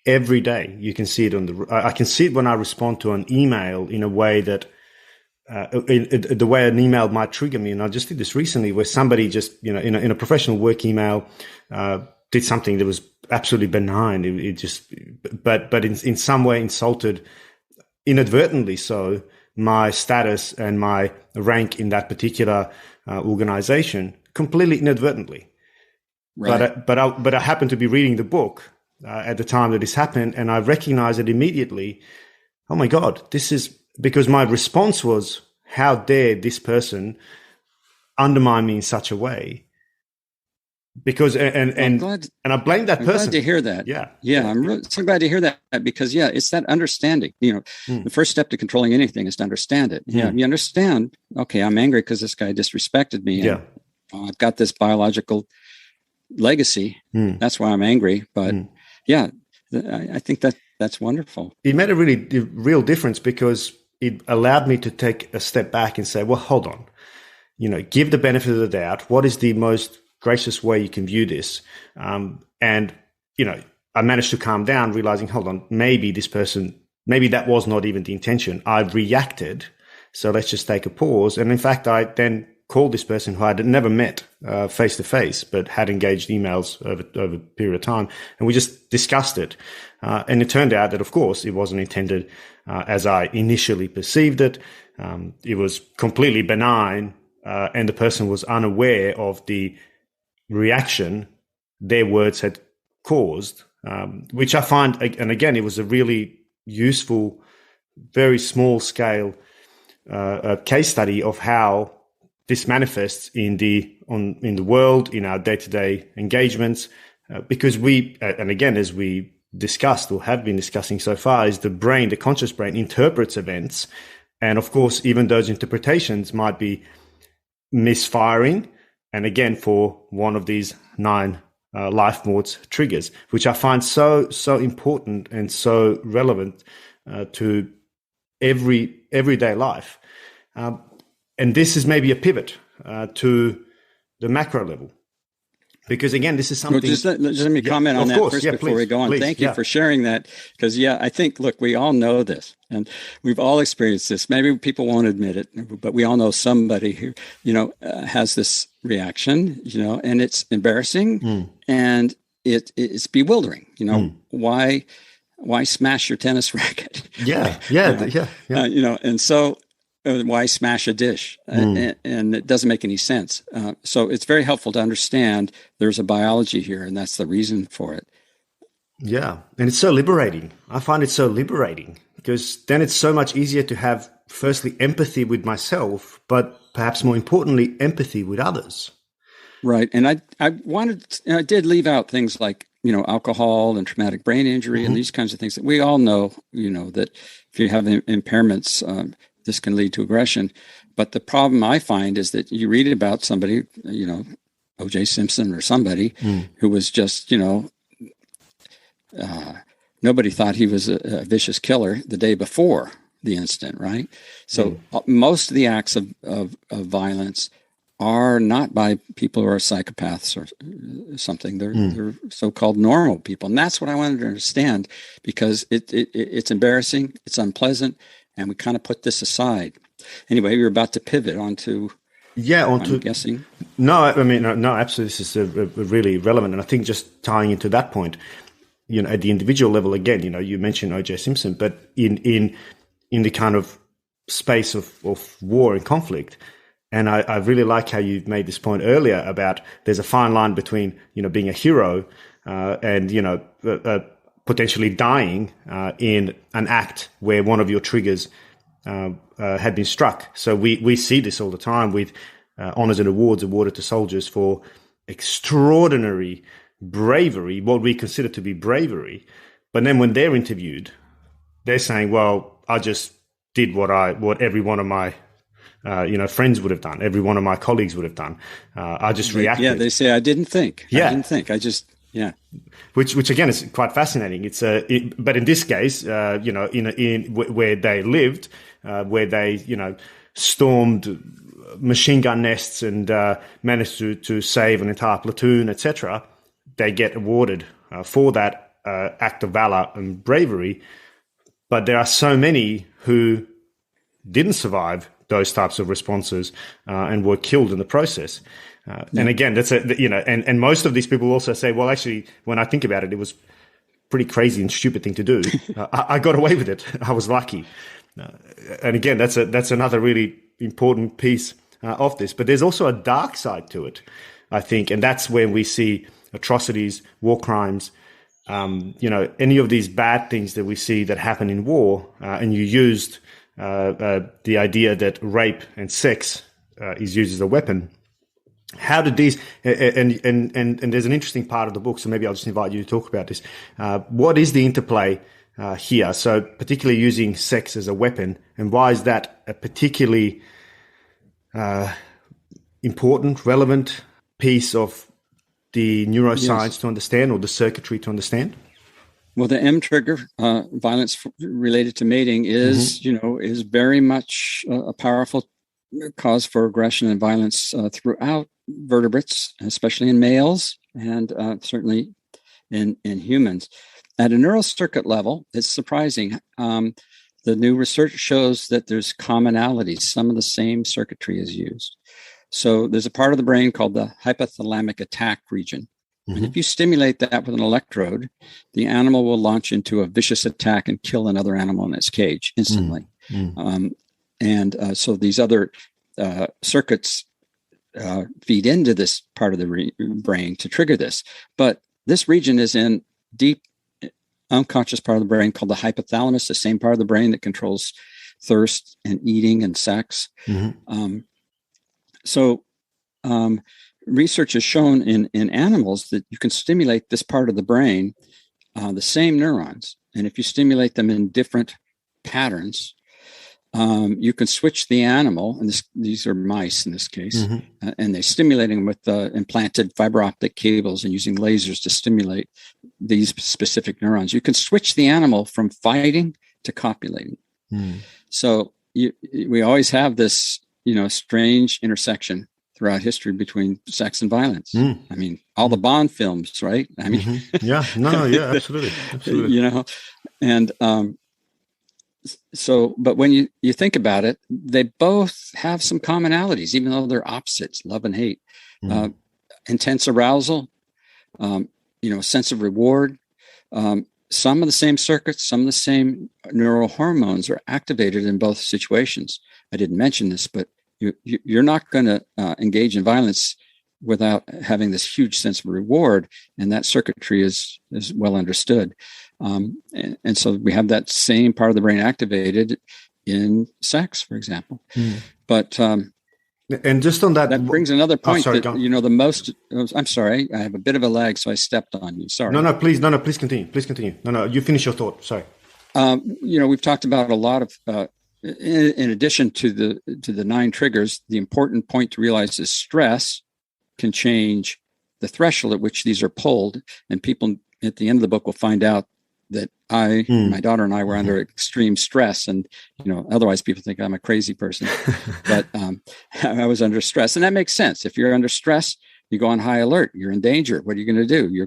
every day. You can see it I can see it when I respond to an email in a way that the way an email might trigger me. And I just did this recently where somebody just, in a professional work email, did something that was absolutely benign. It just, but in some way insulted, inadvertently so, my status and my rank in that particular organization, completely inadvertently. Right. But I happened to be reading the book at the time that this happened, and I recognized it immediately. Oh my God, this is because my response was, how dare this person undermine me in such a way? Because and I blame that person. Glad to hear that. Yeah. I'm so glad to hear that, because it's that understanding. The first step to controlling anything is to understand it. Yeah, you understand. Okay, I'm angry because this guy disrespected me. Yeah, I've got this biological legacy. That's why I'm angry. But I think that's wonderful. It made a real difference, because it allowed me to take a step back and say, well, hold on. Give the benefit of the doubt. What is the most gracious way you can view this? And I managed to calm down, realizing, hold on, maybe that was not even the intention. I reacted. So let's just take a pause. And in fact, I then called this person who I had never met face to face, but had engaged emails over a period of time, and we just discussed it. And it turned out that, of course, it wasn't intended as I initially perceived it. It was completely benign, and the person was unaware of the reaction their words had caused, which I find, and again, it was a really useful, very small scale case study of how this manifests in the world, in our day-to-day engagements, because we, and again, as we discussed or have been discussing so far, is the brain, the conscious brain, interprets events. And of course, even those interpretations might be misfiring. And again, for one of these 9 life morts triggers, which I find so important and so relevant to everyday life. And this is maybe a pivot to the macro level. Because again, this is something. Well, just let me comment on that first before we go on. Please, Thank you for sharing that. Because I think, look, we all know this, and we've all experienced this. Maybe people won't admit it, but we all know somebody who, has this reaction, and it's embarrassing and it's bewildering. Why smash your tennis racket? Yeah. And so. Why smash a dish? And it doesn't make any sense. So it's very helpful to understand there's a biology here, and that's the reason for it. Yeah. And it's so liberating. I find it so liberating because then it's so much easier to have, firstly, empathy with myself, but perhaps more importantly, empathy with others. Right. And I did leave out things like, alcohol and traumatic brain injury and these kinds of things that we all know, that if you have impairments, this can lead to aggression. But the problem I find is that you read about somebody, O.J. Simpson or somebody who was just, nobody thought he was a vicious killer the day before the incident, right? So most of the acts of violence are not by people who are psychopaths or something. They're so-called normal people. And that's what I wanted to understand, because it's embarrassing, it's unpleasant, and we kind of put this aside. Anyway, you're about to pivot onto. I'm guessing. No, I mean, no, absolutely. This is a really relevant. And I think just tying into that point, at the individual level, again, you mentioned O.J. Simpson, but in the kind of space of war and conflict. And I really like how you made this point earlier about there's a fine line between, being a hero and, potentially dying in an act where one of your triggers had been struck. So we see this all the time with honors and awards awarded to soldiers for extraordinary bravery, what we consider to be bravery. But then when they're interviewed, they're saying, well, I just did what every one of my friends would have done, every one of my colleagues would have done. I just reacted. Yeah, they say, I didn't think. Yeah. I didn't think. I just... Yeah, which again is quite fascinating. But in this case, in where they lived, where they stormed machine gun nests and managed to save an entire platoon, etc., they get awarded for that act of valor and bravery. But there are so many who didn't survive those types of responses and were killed in the process. And again, that's and most of these people also say, well, actually, when I think about it, it was pretty crazy and stupid thing to do. I got away with it. I was lucky. And again, that's another really important piece of this. But there's also a dark side to it, I think, and that's when we see atrocities, war crimes, any of these bad things that we see that happen in war. And you used the idea that rape and sex is used as a weapon. How did these and there's an interesting part of the book, so maybe I'll just invite you to talk about this. What is the interplay here? So particularly using sex as a weapon, and why is that a particularly important, relevant piece of the neuroscience to understand, or the circuitry to understand? Well, the M trigger, violence related to mating, is is very much a powerful cause for aggression and violence throughout vertebrates, especially in males, and certainly in humans. At a neural circuit level, it's surprising. The new research shows that there's commonalities. Some of the same circuitry is used. So there's a part of the brain called the hypothalamic attack region. And if you stimulate that with an electrode, the animal will launch into a vicious attack and kill another animal in its cage instantly. So these other circuits feed into this part of the brain to trigger this. But this region is in deep unconscious part of the brain called the hypothalamus, the same part of the brain that controls thirst and eating and sex. Research has shown in animals that you can stimulate this part of the brain, the same neurons. And if you stimulate them in different patterns, you can switch the animal, and these are mice in this case, and they're stimulating them with implanted fiber optic cables and using lasers to stimulate these specific neurons. You can switch the animal from fighting to copulating. So we always have this, strange intersection throughout history between sex and violence. I mean, all the Bond films, right? I mean, absolutely. And but when you think about it, they both have some commonalities, even though they're opposites, love and hate. Intense arousal, sense of reward. Some of the same circuits, some of the same neural hormones are activated in both situations. I didn't mention this, but you're not going to engage in violence without having this huge sense of reward, and that circuitry is well understood. And so we have that same part of the brain activated in sex, for example. But and just on that brings another point the most. I'm sorry, I have a bit of a lag, so I stepped on you. Sorry. Please continue. Please continue. You finish your thought. Sorry. We've talked about a lot of. In addition to the 9 triggers, the important point to realize is stress can change the threshold at which these are pulled. And people at the end of the book will find out that my daughter and I were under extreme stress. And, otherwise people think I'm a crazy person, but I was under stress. And that makes sense. If you're under stress, you go on high alert, you're in danger. What are you going to do? You're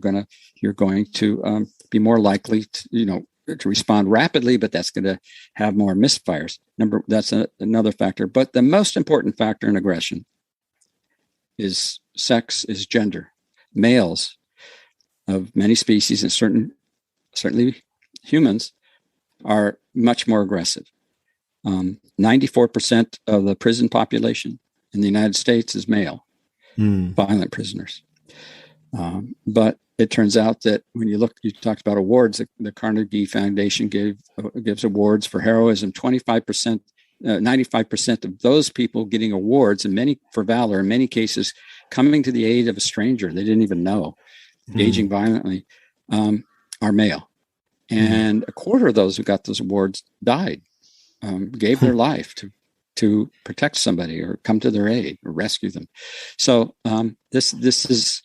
going to be more likely to respond rapidly, but that's going to have more misfires. That's another factor. But the most important factor in aggression is sex, is gender. Males of many species and certainly humans are much more aggressive. 94% of the prison population in the United States is male, violent prisoners. But it turns out that when you talked about awards, the Carnegie Foundation gives awards for heroism. 95%, 95% of those people getting awards, and many for valor, in many cases coming to the aid of a stranger they didn't even know, engaging violently, are male. And a quarter of those who got those awards died, gave their life to protect somebody or come to their aid or rescue them. So this is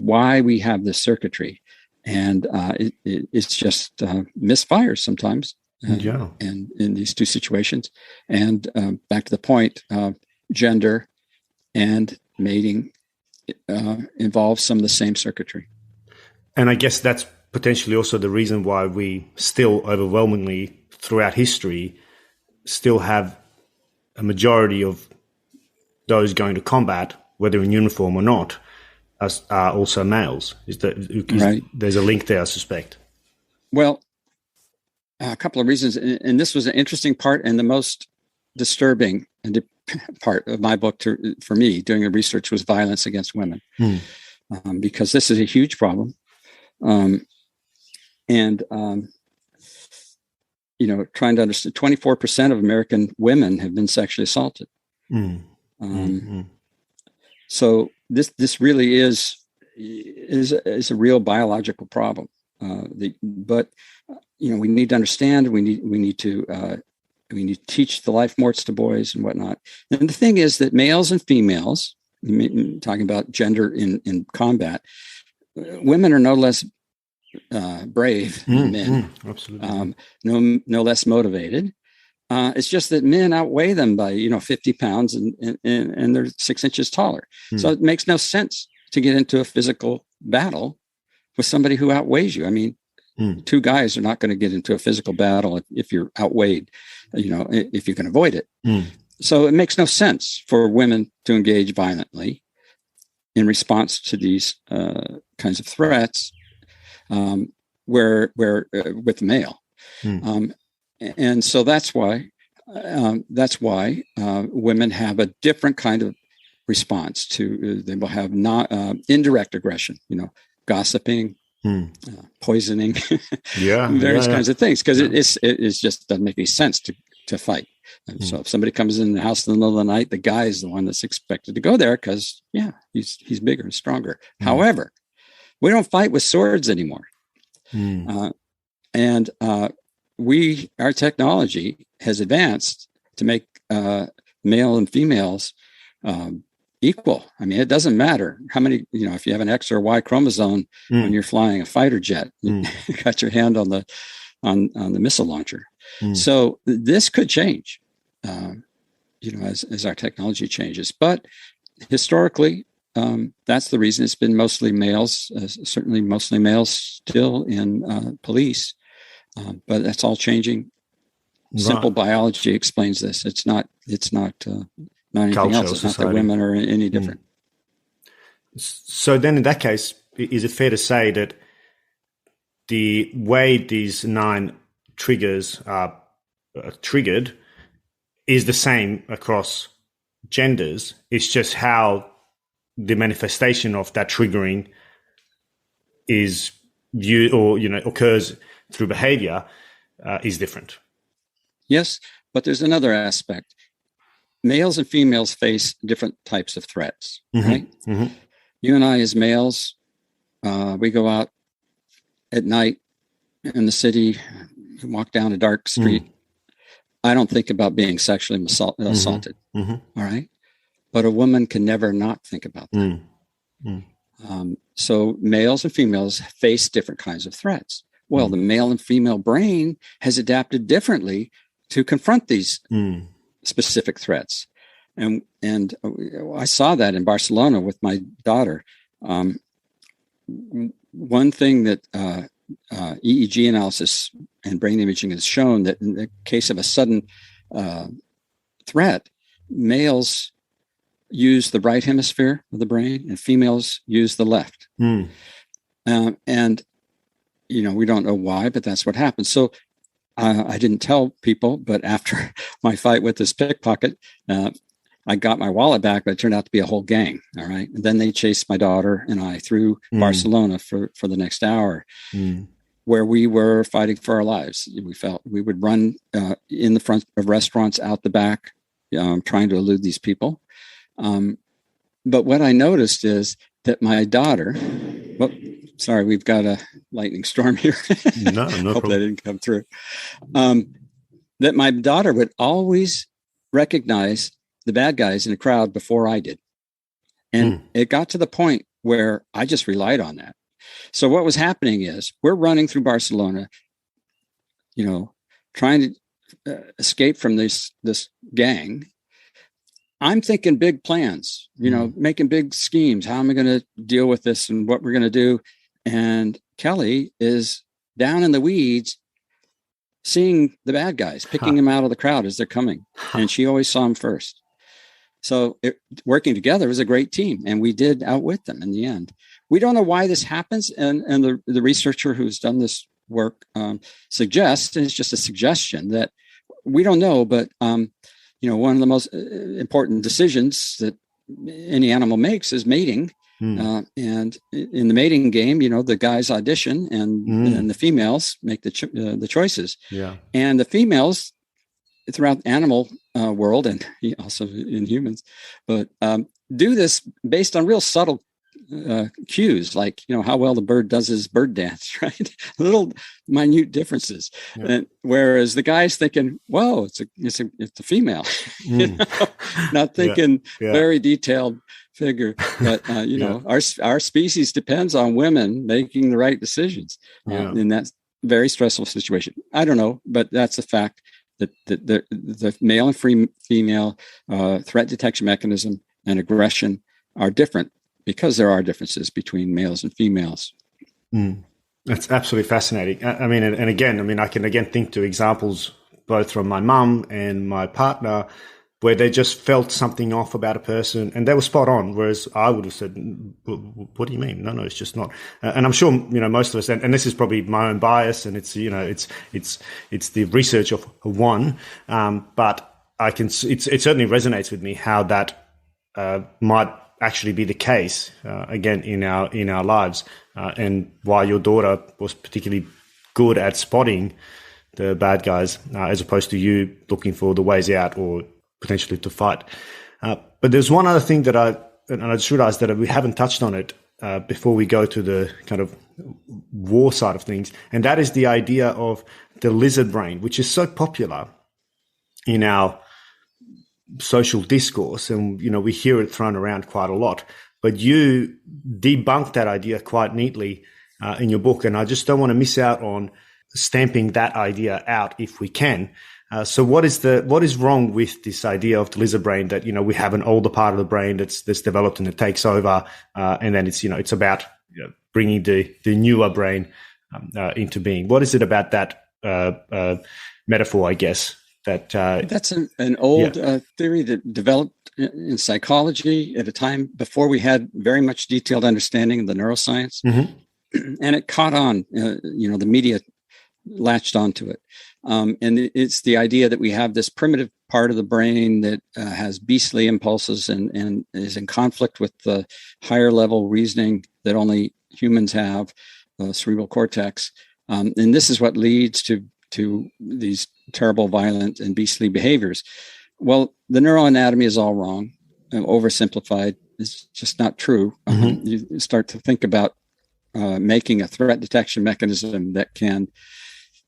why we have this circuitry, and it's just misfires sometimes. And in these two situations, and back to the point, gender and mating involves some of the same circuitry. And I guess that's potentially also the reason why we still overwhelmingly throughout history still have a majority of those going to combat, whether in uniform or not, are also males. Right. There's a link there, I suspect. Well, a couple of reasons, and this was an interesting part and the most disturbing part of my book for me doing the research was violence against women, because this is a huge problem. Trying to understand, 24% of American women have been sexually assaulted. So this really is a real biological problem. But we need to understand. We need to teach the life morts to boys and whatnot. And the thing is that males and females, talking about gender in combat, women are no less brave than men. Absolutely. No less motivated. It's just that men outweigh them by 50 pounds and they're 6 inches taller. So it makes no sense to get into a physical battle with somebody who outweighs you. I mean, two guys are not going to get into a physical battle if you're outweighed, if you can avoid it. So it makes no sense for women to engage violently in response to these kinds of threats, where with the male, and so that's why women have a different kind of response to. They will have not indirect aggression, gossiping, poisoning, various kinds of things, because it just doesn't make any sense to fight. And so if somebody comes in the house in the middle of the night, the guy is the one that's expected to go there because, he's bigger and stronger. However, we don't fight with swords anymore. And our technology has advanced to make male and females equal. I mean, it doesn't matter how many, if you have an X or Y chromosome when you're flying a fighter jet, you got your hand on the missile launcher. So this could change, as our technology changes. But historically, that's the reason it's been mostly males, certainly mostly males still in police. But that's all changing. Simple biology explains this. It's not anything Cultural else. It's society. Not that women are any different. So then in that case, is it fair to say that the way these 9 triggers are triggered is the same across genders? It's just how the manifestation of that triggering is viewed or, occurs through behavior is different. Yes, but there's another aspect. Males and females face different types of threats, right? You and I as males, we go out at night in the city, walk down a dark street. I don't think about being sexually assaulted, all right? But a woman can never not think about that. So males and females face different kinds of threats. Well, the male and female brain has adapted differently to confront these specific threats. And I saw that in Barcelona with my daughter. One thing that EEG analysis and brain imaging has shown that in the case of a sudden threat, males use the right hemisphere of the brain and females use the left. And, we don't know why, but that's what happens. So I didn't tell people, but after my fight with this pickpocket, I got my wallet back, but it turned out to be a whole gang. All right. And then they chased my daughter and I through Barcelona for the next hour, where we were fighting for our lives. We felt we would run in the front of restaurants, out the back, trying to elude these people. But what I noticed is that my daughter, sorry, we've got a lightning storm here. No Hope problem. that didn't come through. That my daughter would always recognize the bad guys in the crowd before I did. And it got to the point where I just relied on that. So what was happening is we're running through Barcelona, trying to escape from this gang. I'm thinking big plans, making big schemes. How am I going to deal with this and what we're going to do? And Kelly is down in the weeds, seeing the bad guys, picking them out of the crowd as they're coming. And she always saw them first. So working together was a great team. And we did outwit them in the end. We don't know why this happens. And the researcher who's done this work suggests, and it's just a suggestion, that we don't know, but one of the most important decisions that any animal makes is mating. And in the mating game, the guys audition and the females make the choices. Yeah. And the females throughout the animal world and also in humans, but do this based on real subtle cues, like how well the bird does his bird dance, right? Little minute differences. Yeah. And whereas the guy's thinking, "Whoa, it's a female," not thinking very detailed figure. But our species depends on women making the right decisions in that very stressful situation. I don't know, but that's a fact that the male and female threat detection mechanism and aggression are different, because there are differences between males and females. That's absolutely fascinating. I mean, and again, I can think to examples both from my mum and my partner where they just felt something off about a person and they were spot on. Whereas I would have said, what do you mean? No, it's just not. And I'm sure, most of us, and this is probably my own bias, and it's the research of one. But it certainly resonates with me how that might actually be the case again in our lives, and why your daughter was particularly good at spotting the bad guys as opposed to you looking for the ways out or potentially to fight. But there's one other thing that I just realized that we haven't touched on it before we go to the kind of war side of things, and that is the idea of the lizard brain, which is so popular in our social discourse, and we hear it thrown around quite a lot. But you debunked that idea quite neatly in your book, and I just don't want to miss out on stamping that idea out if we can. So what is wrong with this idea of the lizard brain, that we have an older part of the brain that's developed and it takes over, and then it's about bringing the newer brain into being? What is it about that metaphor, I guess? That's an old theory that developed in psychology at a time before we had very much detailed understanding of the neuroscience, and it caught on. The media latched onto it, and it's the idea that we have this primitive part of the brain that has beastly impulses and is in conflict with the higher level reasoning that only humans have, cerebral cortex, and this is what leads to these terrible, violent, and beastly behaviors. Well, the neuroanatomy is all wrong, oversimplified. It's just not true. You start to think about making a threat detection mechanism that can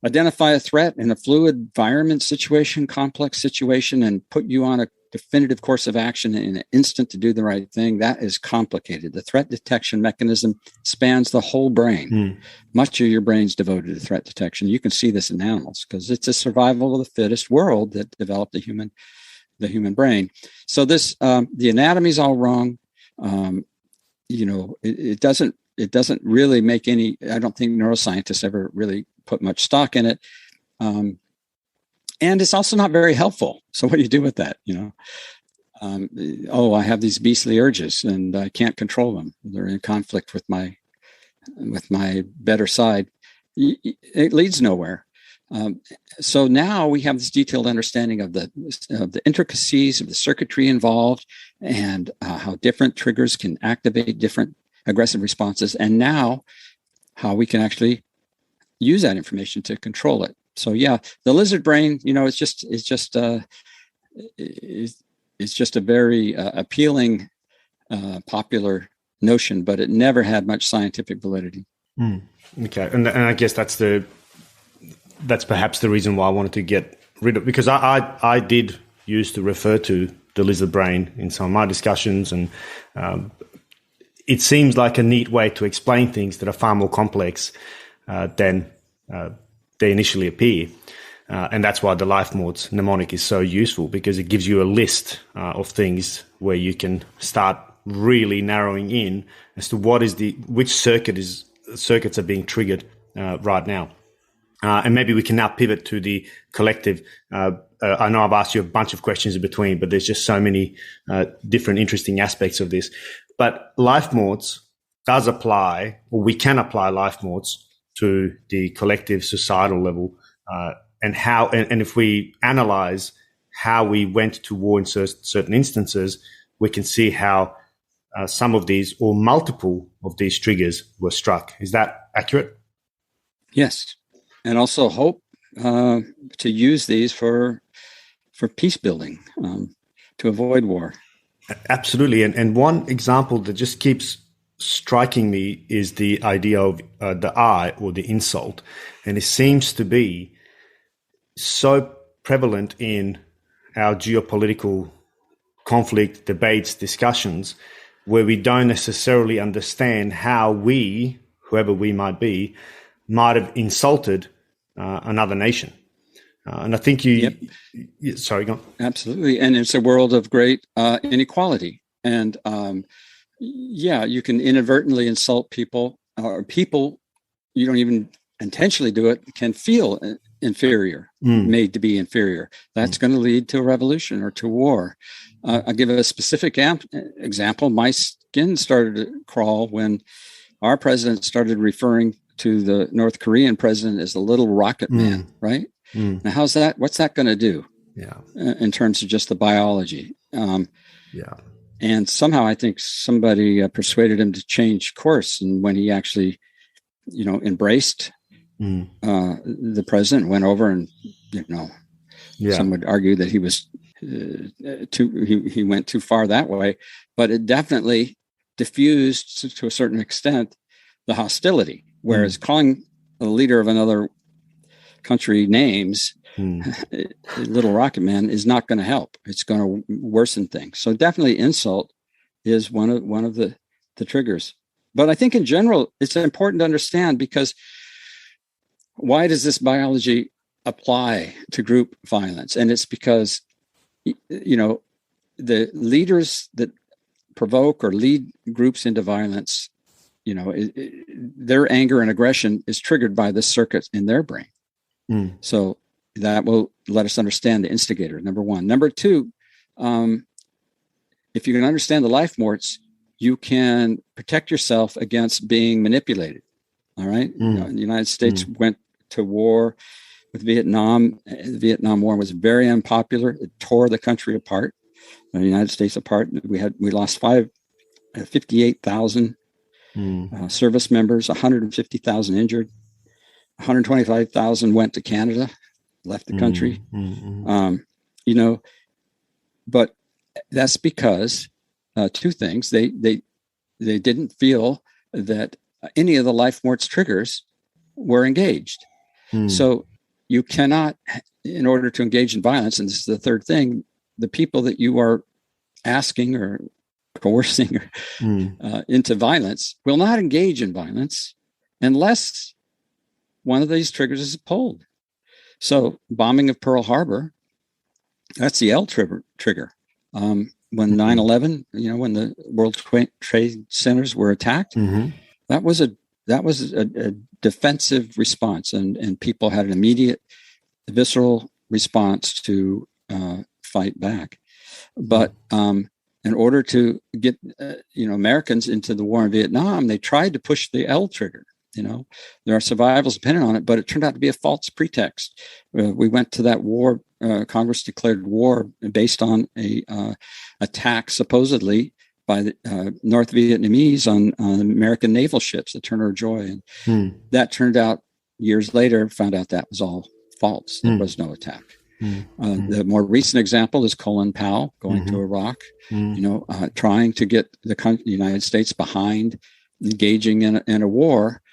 identify a threat in a fluid environment situation, complex situation, and put you on a definitive course of action in an instant to do the right thing. That is complicated. The threat detection mechanism spans the whole brain. Much of your brain's devoted to threat detection. You can see this in animals because it's a survival of the fittest world that developed the human brain. So this, the anatomy is all wrong. It doesn't really make any, I don't think neuroscientists ever really put much stock in it. And it's also not very helpful. So what do you do with that? I have these beastly urges and I can't control them. They're in conflict with my better side. It leads nowhere. So now we have this detailed understanding of the intricacies of the circuitry involved and how different triggers can activate different aggressive responses, and now how we can actually use that information to control it. So yeah, the lizard brain, it's just a very appealing, popular notion, but it never had much scientific validity. Okay, and I guess that's perhaps the reason why I wanted to get rid of, because I did used to refer to the lizard brain in some of my discussions, and it seems like a neat way to explain things that are far more complex than they initially appear. And that's why the life morts mnemonic is so useful, because it gives you a list of things where you can start really narrowing in as to which circuits are being triggered right now. And maybe we can now pivot to the collective. I know I've asked you a bunch of questions in between, but there's just so many different interesting aspects of this. But life morts does apply, or we can apply life morts to the collective societal level, and if we analyze how we went to war in certain instances, we can see how some of these or multiple of these triggers were struck. Is that accurate? Yes, and also hope to use these for peace building, to avoid war. Absolutely, and one example that just keeps striking me is the idea of the I, or the insult, and it seems to be so prevalent in our geopolitical conflict, debates, discussions, where we don't necessarily understand how we, whoever we might be, might have insulted another nation. And I think sorry, go on. Absolutely. And it's a world of great inequality. And you can inadvertently insult people, or people, you don't even intentionally do it, can feel inferior, made to be inferior. That's going to lead to a revolution or to war. I'll give a specific example. My skin started to crawl when our president started referring to the North Korean president as the little rocket man, right? Now, what's that going to do in terms of just the biology? And somehow I think somebody persuaded him to change course. And when he actually, embraced the president, went over and, some would argue that he was he went too far that way, but it definitely diffused to a certain extent the hostility. Whereas calling a leader of another country names, little rocket man, is not going to help. It's going to worsen things. So definitely insult is one of the triggers. But I think in general, it's important to understand, because why does this biology apply to group violence? And it's because, the leaders that provoke or lead groups into violence, their anger and aggression is triggered by this circuit in their brain. So that will let us understand the instigator, number one. Number two, if you can understand the life morts, you can protect yourself against being manipulated. All right. The United States went to war with Vietnam. The Vietnam War was very unpopular. It tore the country apart, the United States apart. We lost 58,000 service members, 150,000 injured, 125,000 went to Canada, left the country. But that's because two things. They didn't feel that any of the life morts triggers were engaged. So you cannot, in order to engage in violence, and this is the third thing, the people that you are asking or coercing into violence will not engage in violence unless one of these triggers is pulled. So bombing of Pearl Harbor, that's the L trigger. When 9/11, when the World Trade Centers were attacked, that was a defensive response, and people had an immediate visceral response to fight back. But in order to get Americans into the war in Vietnam, they tried to push the L trigger. There are survivals dependent on it, but it turned out to be a false pretext. We went to that war. Congress declared war based on a attack supposedly by the North Vietnamese on American naval ships, the Turner Joy, and that turned out years later. Found out that was all false. There was no attack. The more recent example is Colin Powell going to Iraq, trying to get the United States behind engaging in a war.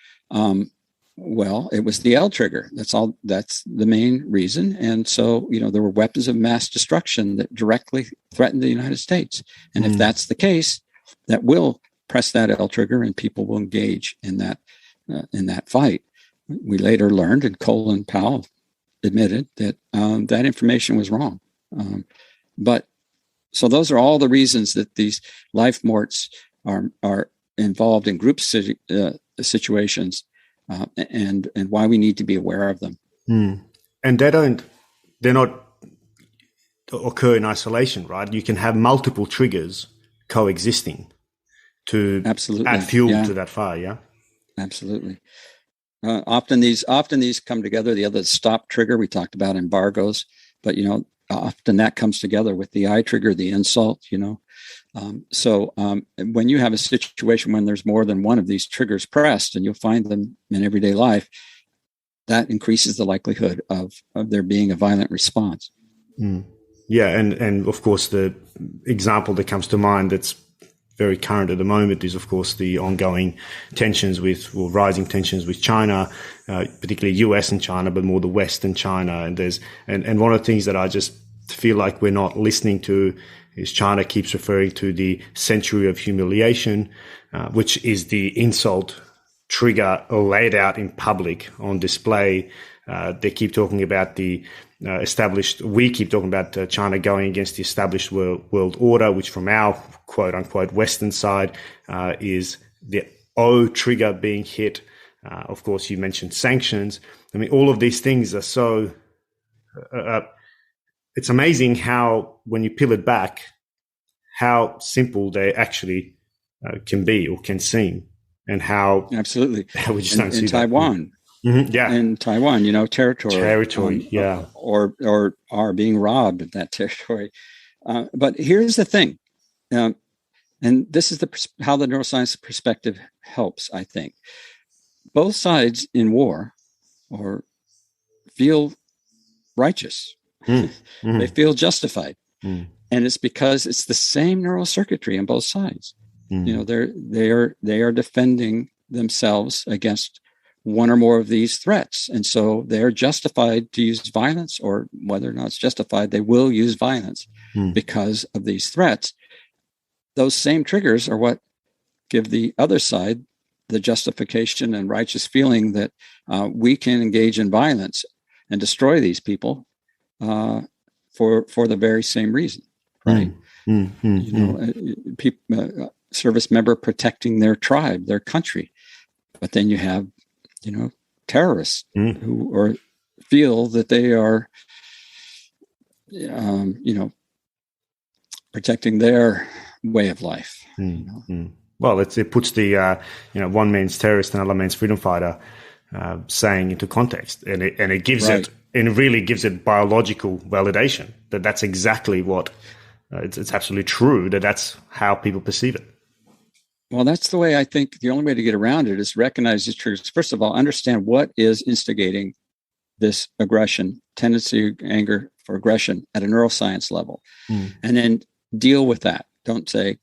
Well, it was the L trigger. That's the main reason. And so, there were weapons of mass destruction that directly threatened the United States. And if that's the case, that will press that L trigger and people will engage in that fight. We later learned, and Colin Powell admitted, that that information was wrong. But so those are all the reasons that these life morts are involved in group situations, and why we need to be aware of them. And they're not occur in isolation, right? You can have multiple triggers coexisting to absolutely add fuel to that fire. Yeah, absolutely. Often these come together. The other stop trigger, we talked about embargoes, but often that comes together with the I trigger, the insult. So when you have a situation when there's more than one of these triggers pressed, and you'll find them in everyday life, that increases the likelihood of there being a violent response. Yeah, and of course the example that comes to mind that's very current at the moment is, of course, the ongoing rising tensions with China, particularly US and China, but more the West and China. And one of the things that I just feel like we're not listening to is China keeps referring to the century of humiliation, which is the insult trigger laid out in public on display. They keep talking about we keep talking about China going against the established world order, which from our quote unquote Western side is the O trigger being hit. Of course, you mentioned sanctions. I mean, all of these things are so. It's amazing how, when you peel it back, how simple they actually can be or can seem, and how absolutely we just don't see in that. Taiwan. Yeah, in Taiwan, territory, yeah, or are being robbed of that territory. But here's the thing, and this is how the neuroscience perspective helps. I think both sides in war or feel righteous. They feel justified, and it's because it's the same neural circuitry on both sides. They are defending themselves against one or more of these threats, and so they're justified to use violence, or whether or not it's justified, they will use violence because of these threats. Those same triggers are what give the other side the justification and righteous feeling that we can engage in violence and destroy these people for the very same reason, right? Service member protecting their tribe, their country, but then you have terrorists who feel that they are protecting their way of life. Well, it puts the one man's terrorist and another man's freedom fighter saying into context, and it gives it, and it really gives it biological validation that that's exactly what it's absolutely true, that's how people perceive it. Well, that's the way I think the only way to get around it is recognize these triggers. First of all, understand what is instigating this aggression, tendency, anger for aggression at a neuroscience level, and then deal with that. Don't say,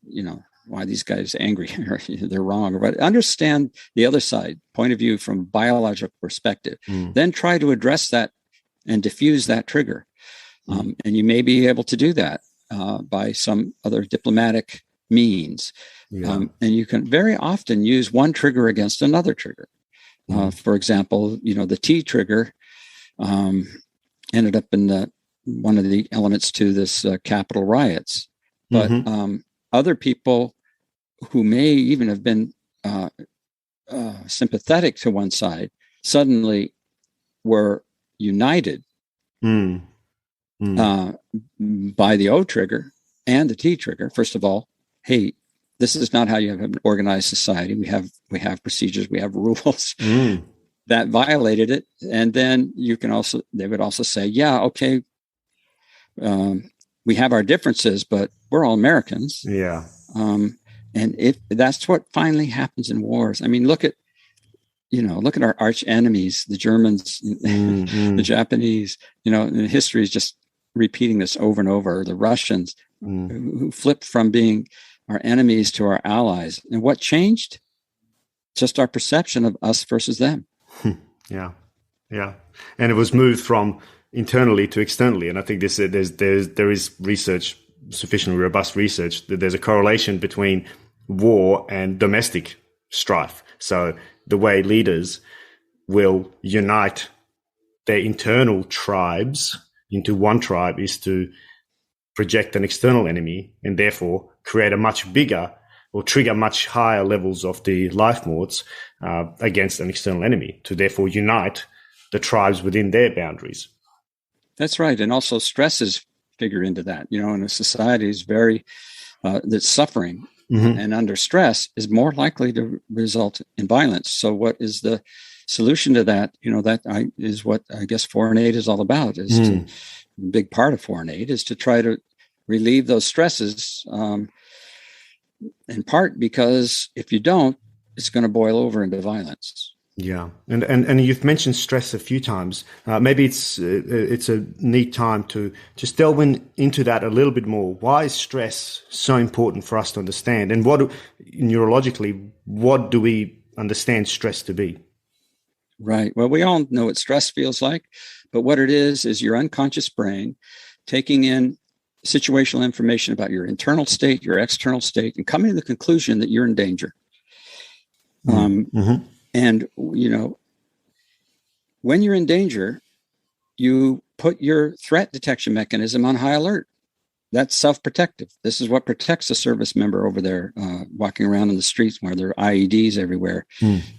why these guys are angry or they're wrong, but understand the other side point of view from a biological perspective. Then try to address that and diffuse that trigger. And you may be able to do that by some other diplomatic means. And you can very often use one trigger against another trigger. For example, the T trigger ended up in one of the elements to this Capitol riots. But other people who may even have been sympathetic to one side suddenly were united by the O trigger and the T trigger. First of all, hey, this is not how you have an organized society. We have procedures, we have rules that violated it. And then they would also say, yeah, okay, we have our differences, but we're all Americans. Yeah. And if that's what finally happens in wars. I mean, look at our arch enemies, the Germans, the Japanese, and history is just repeating this over and over. The Russians who flipped from being our enemies to our allies. And what changed? Just our perception of us versus them. Yeah. And it was moved from internally to externally. And I think there is research, sufficiently robust research, that there's a correlation between war and domestic strife. So the way leaders will unite their internal tribes into one tribe is to project an external enemy and therefore create a much bigger or trigger much higher levels of the life morts against an external enemy, to therefore unite the tribes within their boundaries. That's right. And also stresses figure into that. In a society is that's suffering and under stress is more likely to result in violence. So what is the solution to that? Is what I guess foreign aid is all about. A big part of foreign aid is to try to relieve those stresses, in part because if you don't, it's going to boil over into violence. Yeah, and you've mentioned stress a few times. Maybe it's a neat time to just delve into that a little bit more. Why is stress so important for us to understand? And neurologically, what do we understand stress to be? Right. Well, we all know what stress feels like, but what it is your unconscious brain taking in situational information about your internal state, your external state, and coming to the conclusion that you're in danger. And, when you're in danger, you put your threat detection mechanism on high alert. that's self-protective. This is what protects a service member over there walking around in the streets where there are IEDs everywhere.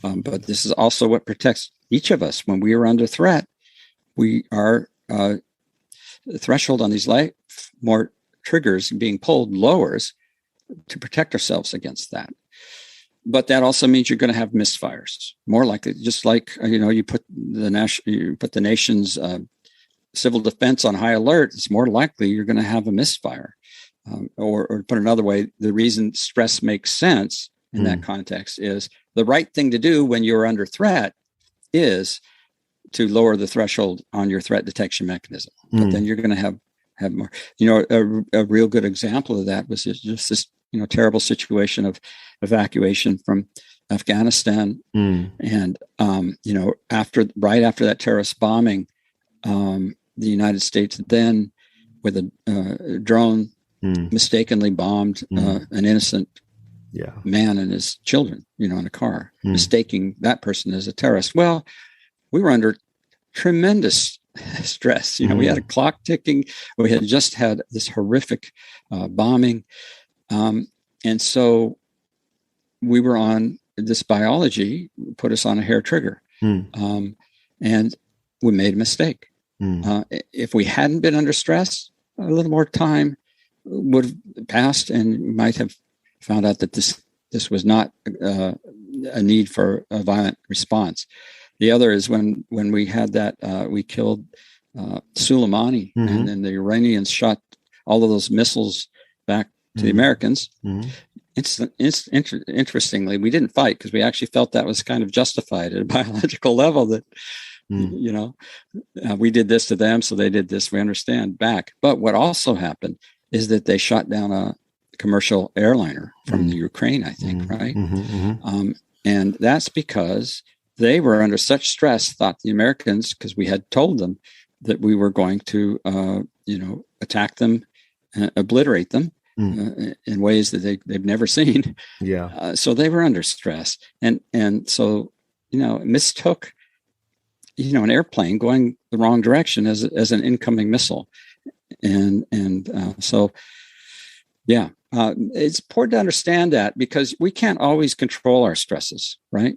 But this is also what protects each of us when we are under threat. We are the threshold on these more triggers being pulled lowers to protect ourselves against that. But that also means you're going to have misfires, more likely. Just like you put the nation's civil defense on high alert, it's more likely you're going to have a misfire. Or put another way, the reason stress makes sense in that context is the right thing to do when you're under threat is to lower the threshold on your threat detection mechanism. But then you're going to have more. A real good example of that was just this terrible situation of evacuation from Afghanistan, and right after that terrorist bombing, the United States then, with a drone, mistakenly bombed an innocent man and his children, in a car, mistaking that person as a terrorist. Well, we were under tremendous stress. We had a clock ticking. We had just had this horrific bombing. And so we were on this biology, put us on a hair trigger. And we made a mistake. If we hadn't been under stress, a little more time would have passed, and we might have found out that this was not a need for a violent response. The other is when we had that, we killed Soleimani, and then the Iranians shot all of those missiles back to the Americans. Interestingly, we didn't fight because we actually felt that was kind of justified at a biological level, that we did this to them, so they did this. We understand back. But what also happened is that they shot down a commercial airliner from the Ukraine, I think, right? And that's because they were under such stress, thought the Americans, because we had told them that we were going to, attack them, obliterate them in ways that they've never seen. So they were under stress, and so mistook an airplane going the wrong direction as an incoming missile, and it's important to understand that, because we can't always control our stresses, right?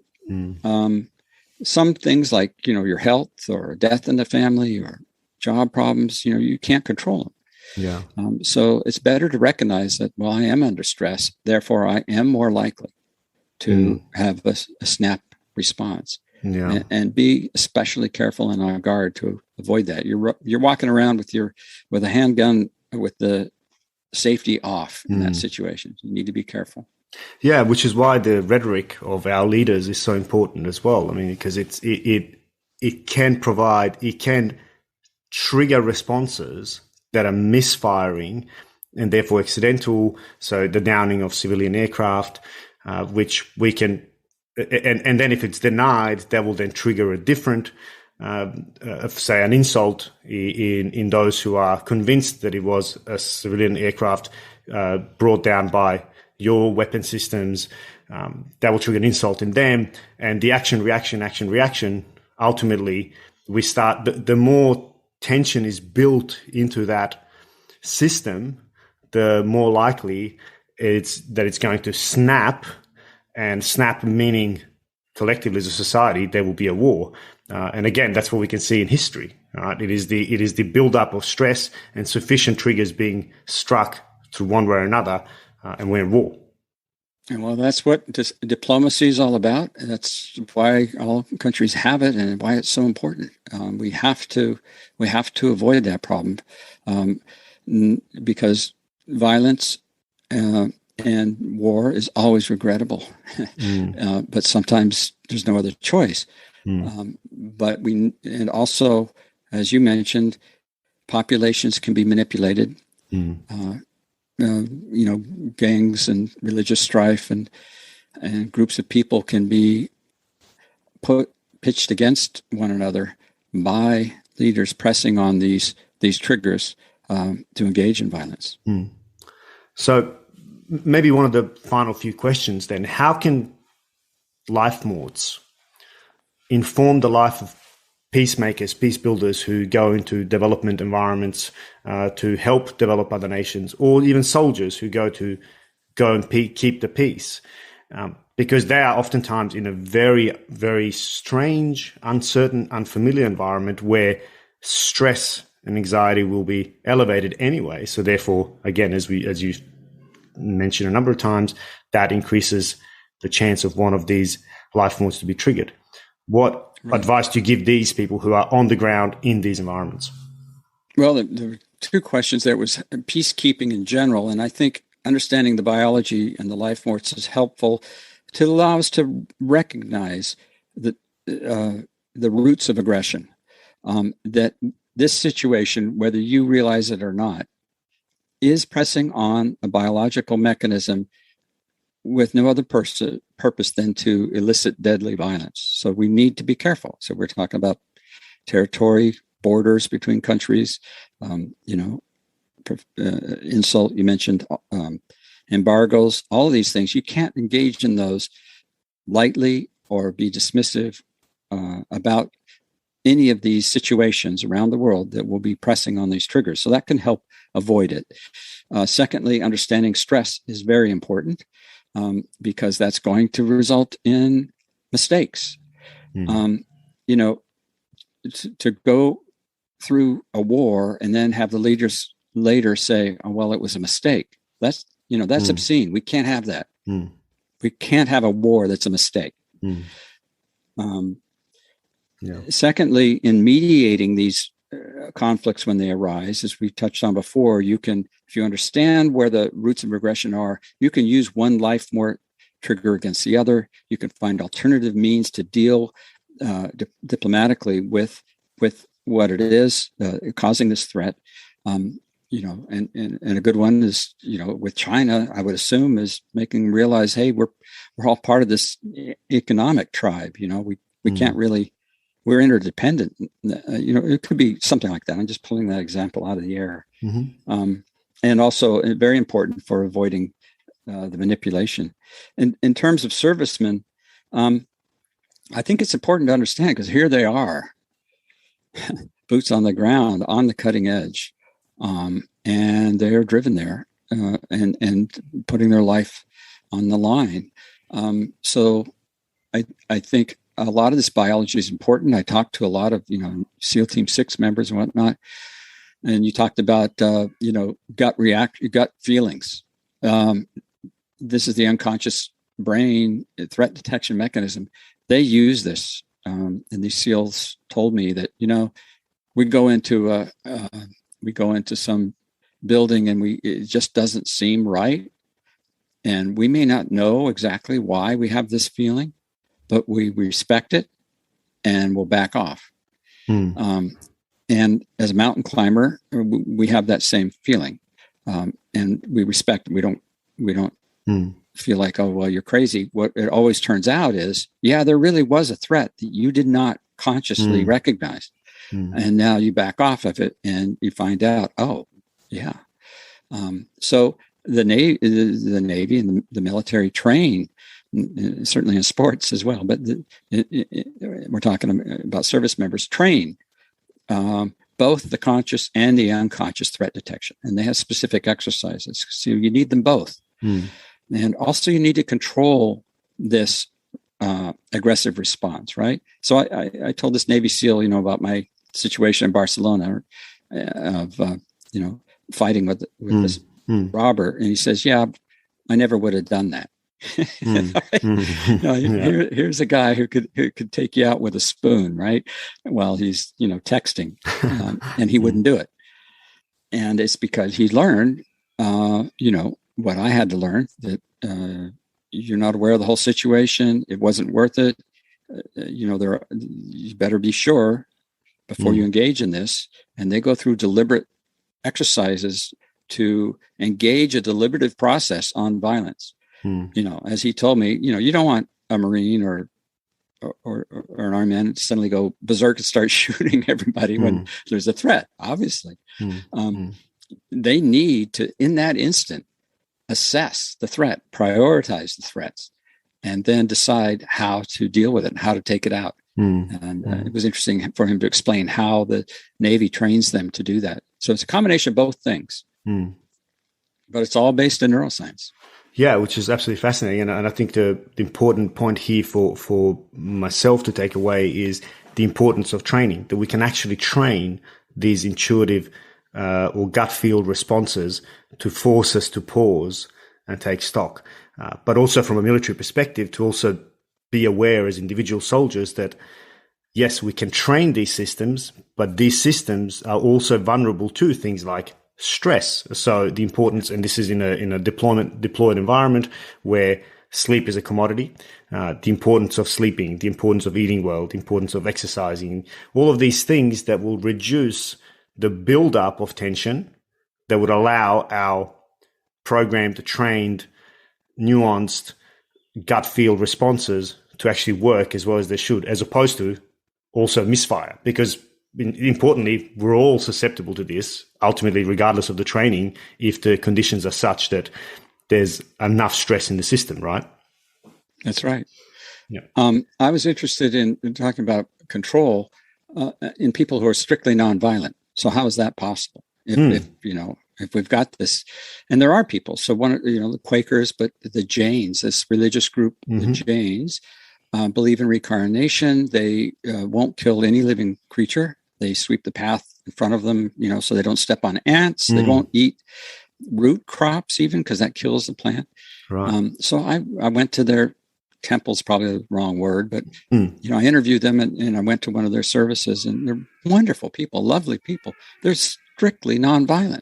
Some things like your health or death in the family or job problems, you can't control them. So it's better to recognize that, well, I am under stress, therefore I am more likely to have a snap response. And be especially careful and on guard to avoid that. You're walking around with a handgun with the safety off in that situation. You need to be careful. Yeah, which is why the rhetoric of our leaders is so important as well. I mean, because it can trigger responses that are misfiring and therefore accidental. So the downing of civilian aircraft, which we can. And then if it's denied, that will then trigger a different, say, an insult in those who are convinced that it was a civilian aircraft brought down by your weapon systems. That will trigger an insult in them. And the action, reaction, ultimately, we start, the more tension is built into that system, the more likely it's going to snap. And snap meaning collectively as a society, there will be a war. And again, that's what we can see in history. Right? It is the build-up of stress and sufficient triggers being struck through one way or another, and we're in war. And well, that's what diplomacy is all about. And that's why all countries have it, and why it's so important. We have to avoid that problem, because violence and war is always regrettable, but sometimes there's no other choice. But and also, as you mentioned, populations can be manipulated. Gangs and religious strife and groups of people can be pitched against one another by leaders pressing on these triggers to engage in violence. So maybe one of the final few questions then, how can life morts inform the life of peacemakers, peace builders who go into development environments to help develop other nations, or even soldiers who go and keep the peace, because they are oftentimes in a very, very strange, uncertain, unfamiliar environment where stress and anxiety will be elevated anyway. So therefore, again, as you mentioned a number of times, that increases the chance of one of these life forms to be triggered. What advice do you give these people who are on the ground in these environments? Well, there were two questions. There was peacekeeping in general, and I think understanding the biology and the life forms is helpful to allow us to recognize the roots of aggression. That this situation, whether you realize it or not, is pressing on a biological mechanism with no other purpose than to elicit deadly violence. So we need to be careful. So we're talking about territory, borders between countries, insult, you mentioned embargoes, all of these things. You can't engage in those lightly or be dismissive about any of these situations around the world that will be pressing on these triggers. So that can help avoid it. Secondly, understanding stress is very important. Because that's going to result in mistakes. To go through a war and then have the leaders later say, "Oh, well, it was a mistake." That's obscene. We can't have that. We can't have a war that's a mistake. Secondly, in mediating these conflicts when they arise, as we touched on before, you can, if you understand where the roots of aggression are, you can use one life more trigger against the other. You can find alternative means to deal diplomatically with what it is causing this threat. And a good one is, with China, I would assume, is making them realize, hey, we're all part of this economic tribe. We can't really. We're interdependent. It could be something like that. I'm just pulling that example out of the air. And also very important for avoiding the manipulation. In terms of servicemen, I think it's important to understand, because here they are, boots on the ground, on the cutting edge, and they're driven there and putting their life on the line. So I think a lot of this biology is important. I talked to a lot of, SEAL Team 6 members and whatnot. And you talked about, gut feelings. This is the unconscious brain threat detection mechanism. They use this. And these SEALs told me that, we go into some building and it just doesn't seem right. And we may not know exactly why we have this feeling, but we respect it and we'll back off. And as a mountain climber, we have that same feeling, and we respect it. We don't feel like, oh, well, you're crazy. What it always turns out is, yeah, there really was a threat that you did not consciously recognize. And now you back off of it and you find out, oh, yeah. So the Navy and the military train, certainly in sports as well, but we're talking about service members, train both the conscious and the unconscious threat detection. And they have specific exercises. So you need them both. And also you need to control this aggressive response, right? So I told this Navy SEAL, about my situation in Barcelona of, fighting with this robber. And he says, yeah, I never would have done that. Here's a guy who could take you out with a spoon, right? While he's, texting, and he wouldn't do it. And it's because he learned, what I had to learn, that you're not aware of the whole situation. It wasn't worth it. You better be sure before you engage in this. And they go through deliberate exercises to engage a deliberative process on violence. As he told me, you don't want a Marine or an Army man to suddenly go berserk and start shooting everybody when there's a threat, obviously. They need to, in that instant, assess the threat, prioritize the threats, and then decide how to deal with it and how to take it out. And it was interesting for him to explain how the Navy trains them to do that. So it's a combination of both things, but it's all based in neuroscience. Yeah, which is absolutely fascinating. And I think the important point here for myself to take away is the importance of training, that we can actually train these intuitive or gut feel responses to force us to pause and take stock. But also from a military perspective, to also be aware as individual soldiers that, yes, we can train these systems, but these systems are also vulnerable to things like stress. So the importance, and this is in a deployed environment where sleep is a commodity, the importance of sleeping, the importance of eating well, the importance of exercising, all of these things that will reduce the buildup of tension that would allow our programmed, trained, nuanced gut feel responses to actually work as well as they should, as opposed to also misfire. Because importantly, we're all susceptible to this, ultimately, regardless of the training, if the conditions are such that there's enough stress in the system, right? That's right. Yeah. I was interested in talking about control in people who are strictly nonviolent. So how is that possible? If we've got this, and there are people. So the Quakers, but the Jains, this religious group, the Jains, believe in reincarnation. They won't kill any living creature. They sweep the path in front of them, so they don't step on ants. They won't eat root crops even, because that kills the plant. Right. So I went to their temple's probably the wrong word, but I interviewed them and I went to one of their services, and they're wonderful people, lovely people. They're strictly nonviolent,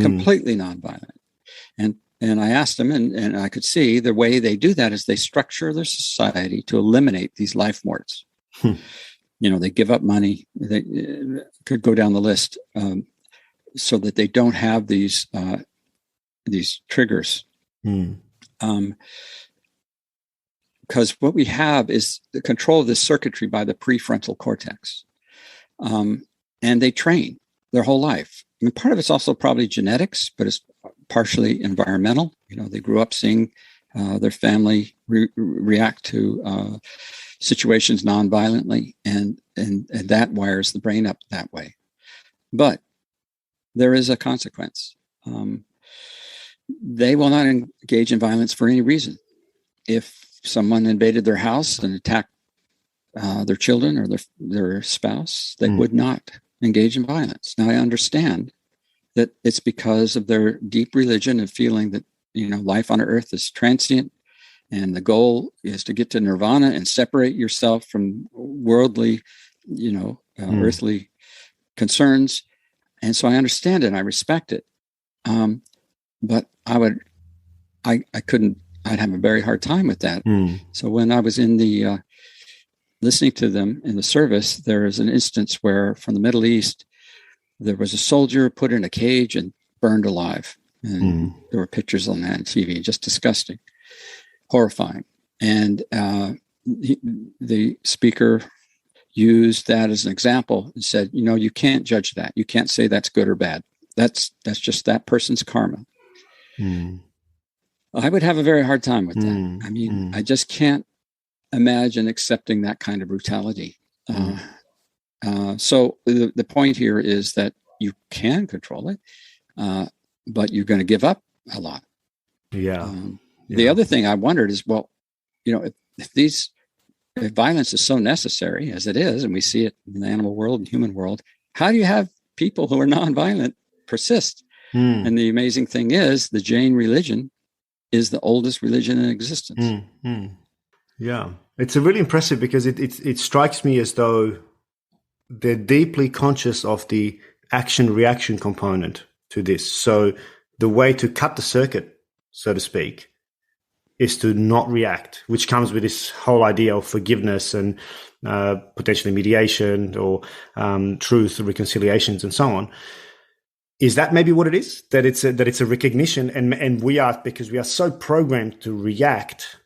completely nonviolent. And I asked them, and I could see the way they do that is they structure their society to eliminate these life morts. They give up money. They could go down the list, so that they don't have these triggers. Because what we have is the control of this circuitry by the prefrontal cortex. And they train their whole life. I mean, part of it's also probably genetics, but it's partially environmental. They grew up seeing their family react to situations nonviolently, and that wires the brain up that way. But there is a consequence. They will not engage in violence for any reason. If someone invaded their house and attacked their children or their spouse, they would not engage in violence. Now, I understand that it's because of their deep religion and feeling that, life on earth is transient, and the goal is to get to nirvana and separate yourself from worldly, earthly concerns. And so I understand it and I respect it. But I'd have a very hard time with that. So when I was in the listening to them in the service, there is an instance where from the Middle East, there was a soldier put in a cage and burned alive. And there were pictures on that on TV, just disgusting, horrifying. And the speaker used that as an example and said, you can't judge that. You can't say that's good or bad. That's just that person's karma. I would have a very hard time with that. I mean, I just can't imagine accepting that kind of brutality. So the point here is that you can control it, but you're going to give up a lot. The other thing I wondered is, if violence is so necessary as it is, and we see it in the animal world and human world, how do you have people who are nonviolent persist? And the amazing thing is, the Jain religion is the oldest religion in existence. Yeah, it's really impressive because it strikes me as though they're deeply conscious of the action-reaction component to this. So the way to cut the circuit, so to speak, is to not react, which comes with this whole idea of forgiveness and potentially mediation or truth, reconciliations, and so on. Is that maybe what it is? That it's a recognition, and because we are so programmed to react,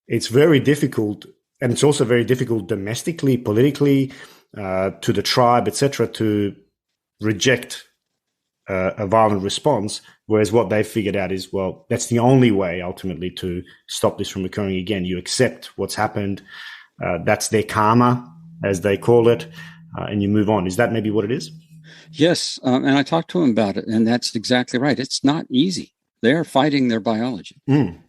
it's very difficult, and it's also very difficult domestically, politically, to the tribe, etc., to reject a violent response. Whereas what they've figured out is, well, that's the only way ultimately to stop this from occurring again. You accept what's happened. That's their karma. as they call it, and you move on. Is that maybe what it is? Yes. And I talked to him about it, and that's exactly right. It's not easy. They are fighting their biology.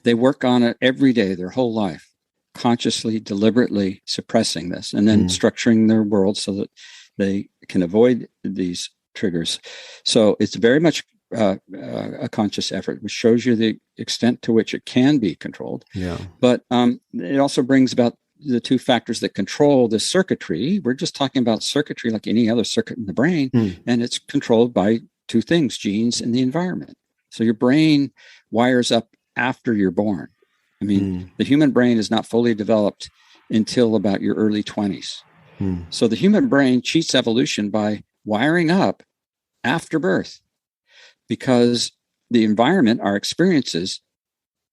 They work on it every day, their whole life, consciously, deliberately suppressing this, and then structuring their world so that they can avoid these triggers. So it's very much a conscious effort, which shows you the extent to which it can be controlled. Yeah. But it also brings about the two factors that control the circuitry. We're just talking about circuitry like any other circuit in the brain, and it's controlled by two things, genes and the environment. So your brain wires up after you're born. I mean, the human brain is not fully developed until about your early 20s. So the human brain cheats evolution by wiring up after birth, because the environment, our experiences,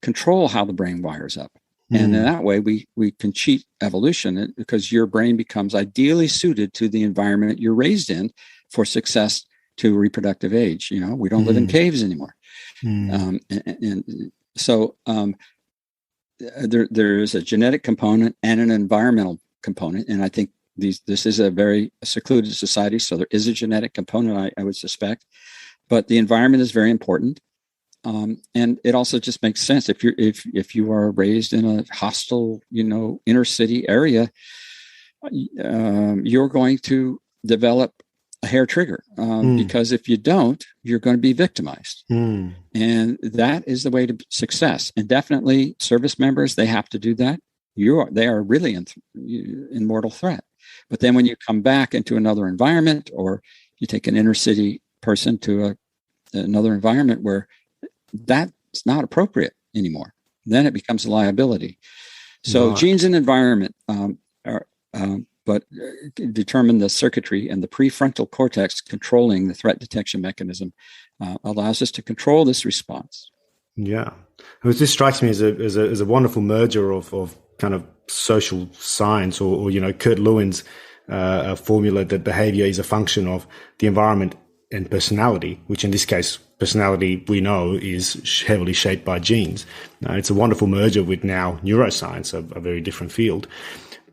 control how the brain wires up. And in that way, we can cheat evolution, because your brain becomes ideally suited to the environment you're raised in for success to reproductive age. You know, we don't live in caves anymore. So there is a genetic component and an environmental component. And I think this is a very secluded society, so there is a genetic component, I would suspect. But the environment is very important. And it also just makes sense if you are raised in a hostile, inner city area, you're going to develop a hair trigger, because if you don't, you're going to be victimized. And that is the way to success. And definitely service members, they have to do that. They are really in mortal threat. But then when you come back into another environment, or you take an inner city person to another environment where that's not appropriate anymore, then it becomes a liability. So genes and environment determine the circuitry, and the prefrontal cortex controlling the threat detection mechanism allows us to control this response. Yeah, this strikes me as a wonderful merger of kind of social science, or Kurt Lewin's formula that behavior is a function of the environment and personality, which in this case, personality we know is heavily shaped by genes. It's a wonderful merger with now neuroscience, a very different field.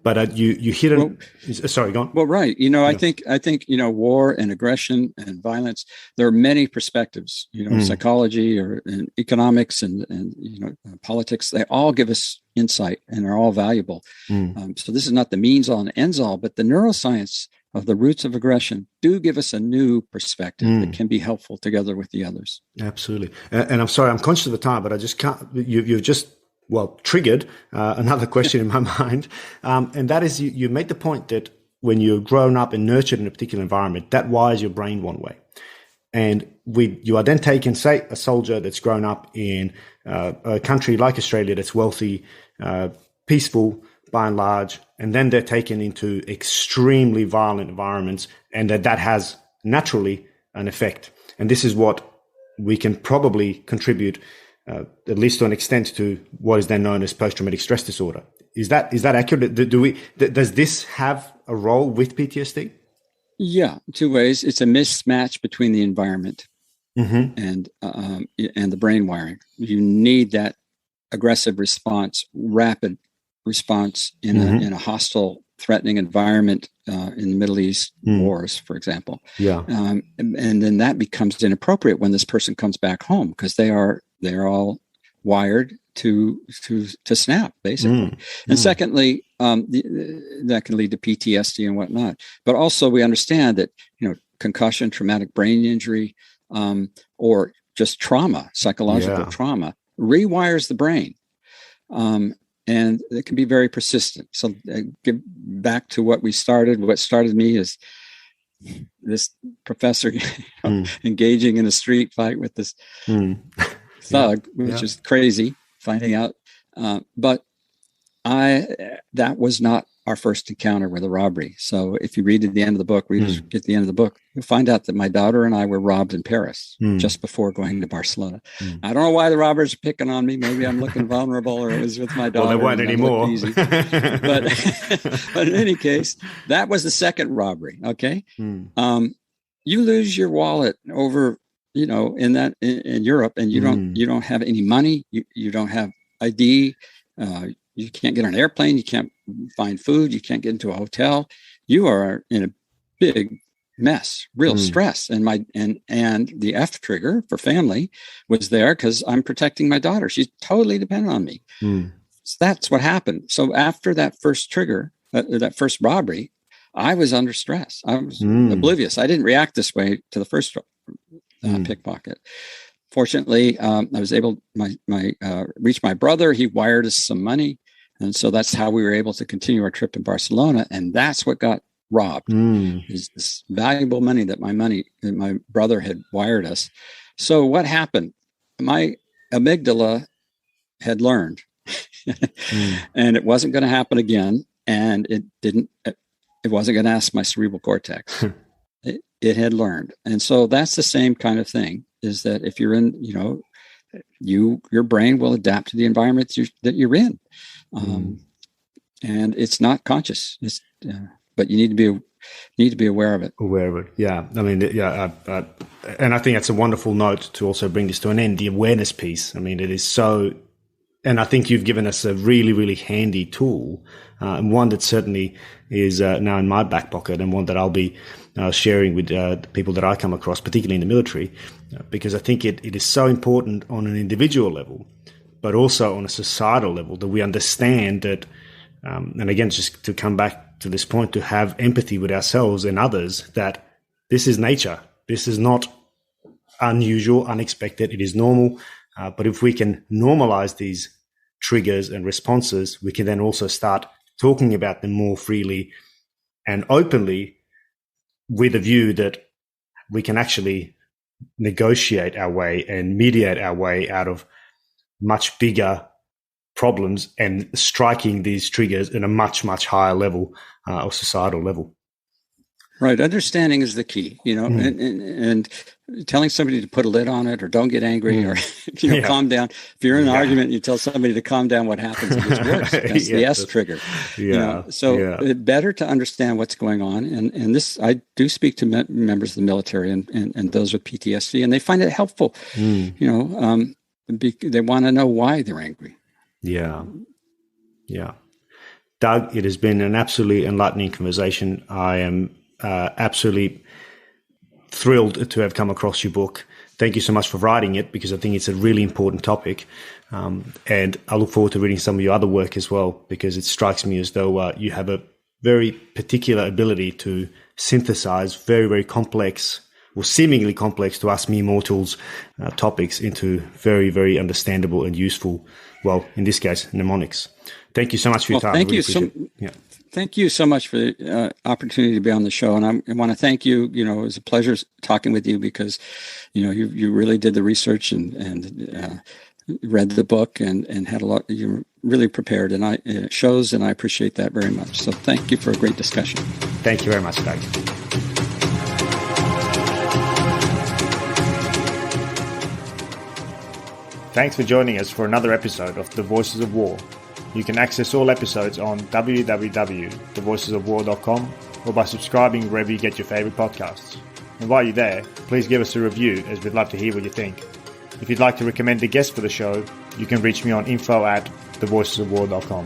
But you hit it. Sorry, go on. Well, right. I think war and aggression and violence, there are many perspectives, psychology or economics and politics. They all give us insight and are all valuable. So this is not the means all and ends all, but the neuroscience of the roots of aggression do give us a new perspective that can be helpful together with the others. Absolutely. And I'm sorry, I'm conscious of the time, but I just can't, you've just triggered another question in my mind. And that is, you made the point that when you're grown up and nurtured in a particular environment, that wires your brain one way. And you are then taken, say, a soldier that's grown up in a country like Australia that's wealthy, peaceful by and large, and then they're taken into extremely violent environments, and that has naturally an effect. And this is what we can probably contribute, at least to an extent, to what is then known as post-traumatic stress disorder. Is that accurate? Does this have a role with PTSD? Yeah, two ways. It's a mismatch between the environment and the brain wiring. You need that aggressive response, rapid response in a hostile, threatening environment in the Middle East wars, for example. Yeah, and then that becomes inappropriate when this person comes back home, because they're all wired to snap, basically. And secondly, that can lead to PTSD and whatnot. But also, we understand that concussion, traumatic brain injury, or just trauma, psychological trauma, rewires the brain. And it can be very persistent. So get back to what started me is this professor engaging in a street fight with this thug, which is crazy, finding out. But that was not our first encounter with a robbery. So if you read at the end of the book, get to the end of the book, you'll find out that my daughter and I were robbed in Paris just before going to Barcelona. I don't know why the robbers are picking on me. Maybe I'm looking vulnerable, or it was with my daughter. Well, they weren't anymore. But in any case, that was the second robbery. Okay. You lose your wallet over, in Europe, and you don't have any money. You don't have ID. You can't get on an airplane. You can't find food. You can't get into a hotel. you are in a big mess, real stress. And the F trigger for family was there because I'm protecting my daughter. She's totally dependent on me. So that's what happened. So after that first trigger, that first robbery, I was under stress. I was oblivious. I didn't react this way to the first pickpocket. Fortunately, I was able to reach my brother. He wired us some money. And so that's how we were able to continue our trip in Barcelona. And that's what got robbed, is this valuable money that my brother had wired us. So what happened? My amygdala had learned and it wasn't going to happen again. And it wasn't going to ask my cerebral cortex. It had learned. And so that's the same kind of thing, is that if you're in, your brain will adapt to the environment that you're in. And it's not conscious. But you need to be aware of it. Aware of it. Yeah. I mean, and I think that's a wonderful note to also bring this to an end, the awareness piece. I mean, it is so, and I think you've given us a really, really handy tool, and one that certainly is now in my back pocket, and one that I'll be sharing with the people that I come across, particularly in the military, because I think it is so important on an individual level, but also on a societal level, that we understand that, and again, just to come back to this point, to have empathy with ourselves and others, that this is nature. This is not unusual, unexpected. It is normal. But if we can normalize these triggers and responses, we can then also start talking about them more freely and openly, with a view that we can actually negotiate our way and mediate our way out of much bigger problems and striking these triggers in a much, much higher level or societal level. Right. Understanding is the key, and telling somebody to put a lid on it, or don't get angry, or, calm down. If you're in an argument, you tell somebody to calm down, what happens? It gets worse. That's the S trigger. It's better to understand what's going on. And this, I do speak to members of the military and those with PTSD, and they find it helpful. They want to know why they're angry. Yeah. Doug, it has been an absolutely enlightening conversation. I am absolutely thrilled to have come across your book. Thank you so much for writing it, because I think it's a really important topic. And I look forward to reading some of your other work as well, because it strikes me as though you have a very particular ability to synthesize very, very complex, or seemingly complex to us mere mortals, topics into very, very understandable and useful, well, in this case, mnemonics. Thank you so much for your time. Thank you so much for the opportunity to be on the show. And I want to thank you. It was a pleasure talking with you, because, you really did the research and read the book and had a lot. You're really prepared, and it shows, and I appreciate that very much. So thank you for a great discussion. Thank you very much, Doug. Thanks for joining us for another episode of The Voices of War. You can access all episodes on www.thevoicesofwar.com or by subscribing wherever you get your favorite podcasts. And while you're there, please give us a review, as we'd love to hear what you think. If you'd like to recommend a guest for the show, you can reach me on info@thevoicesofwar.com.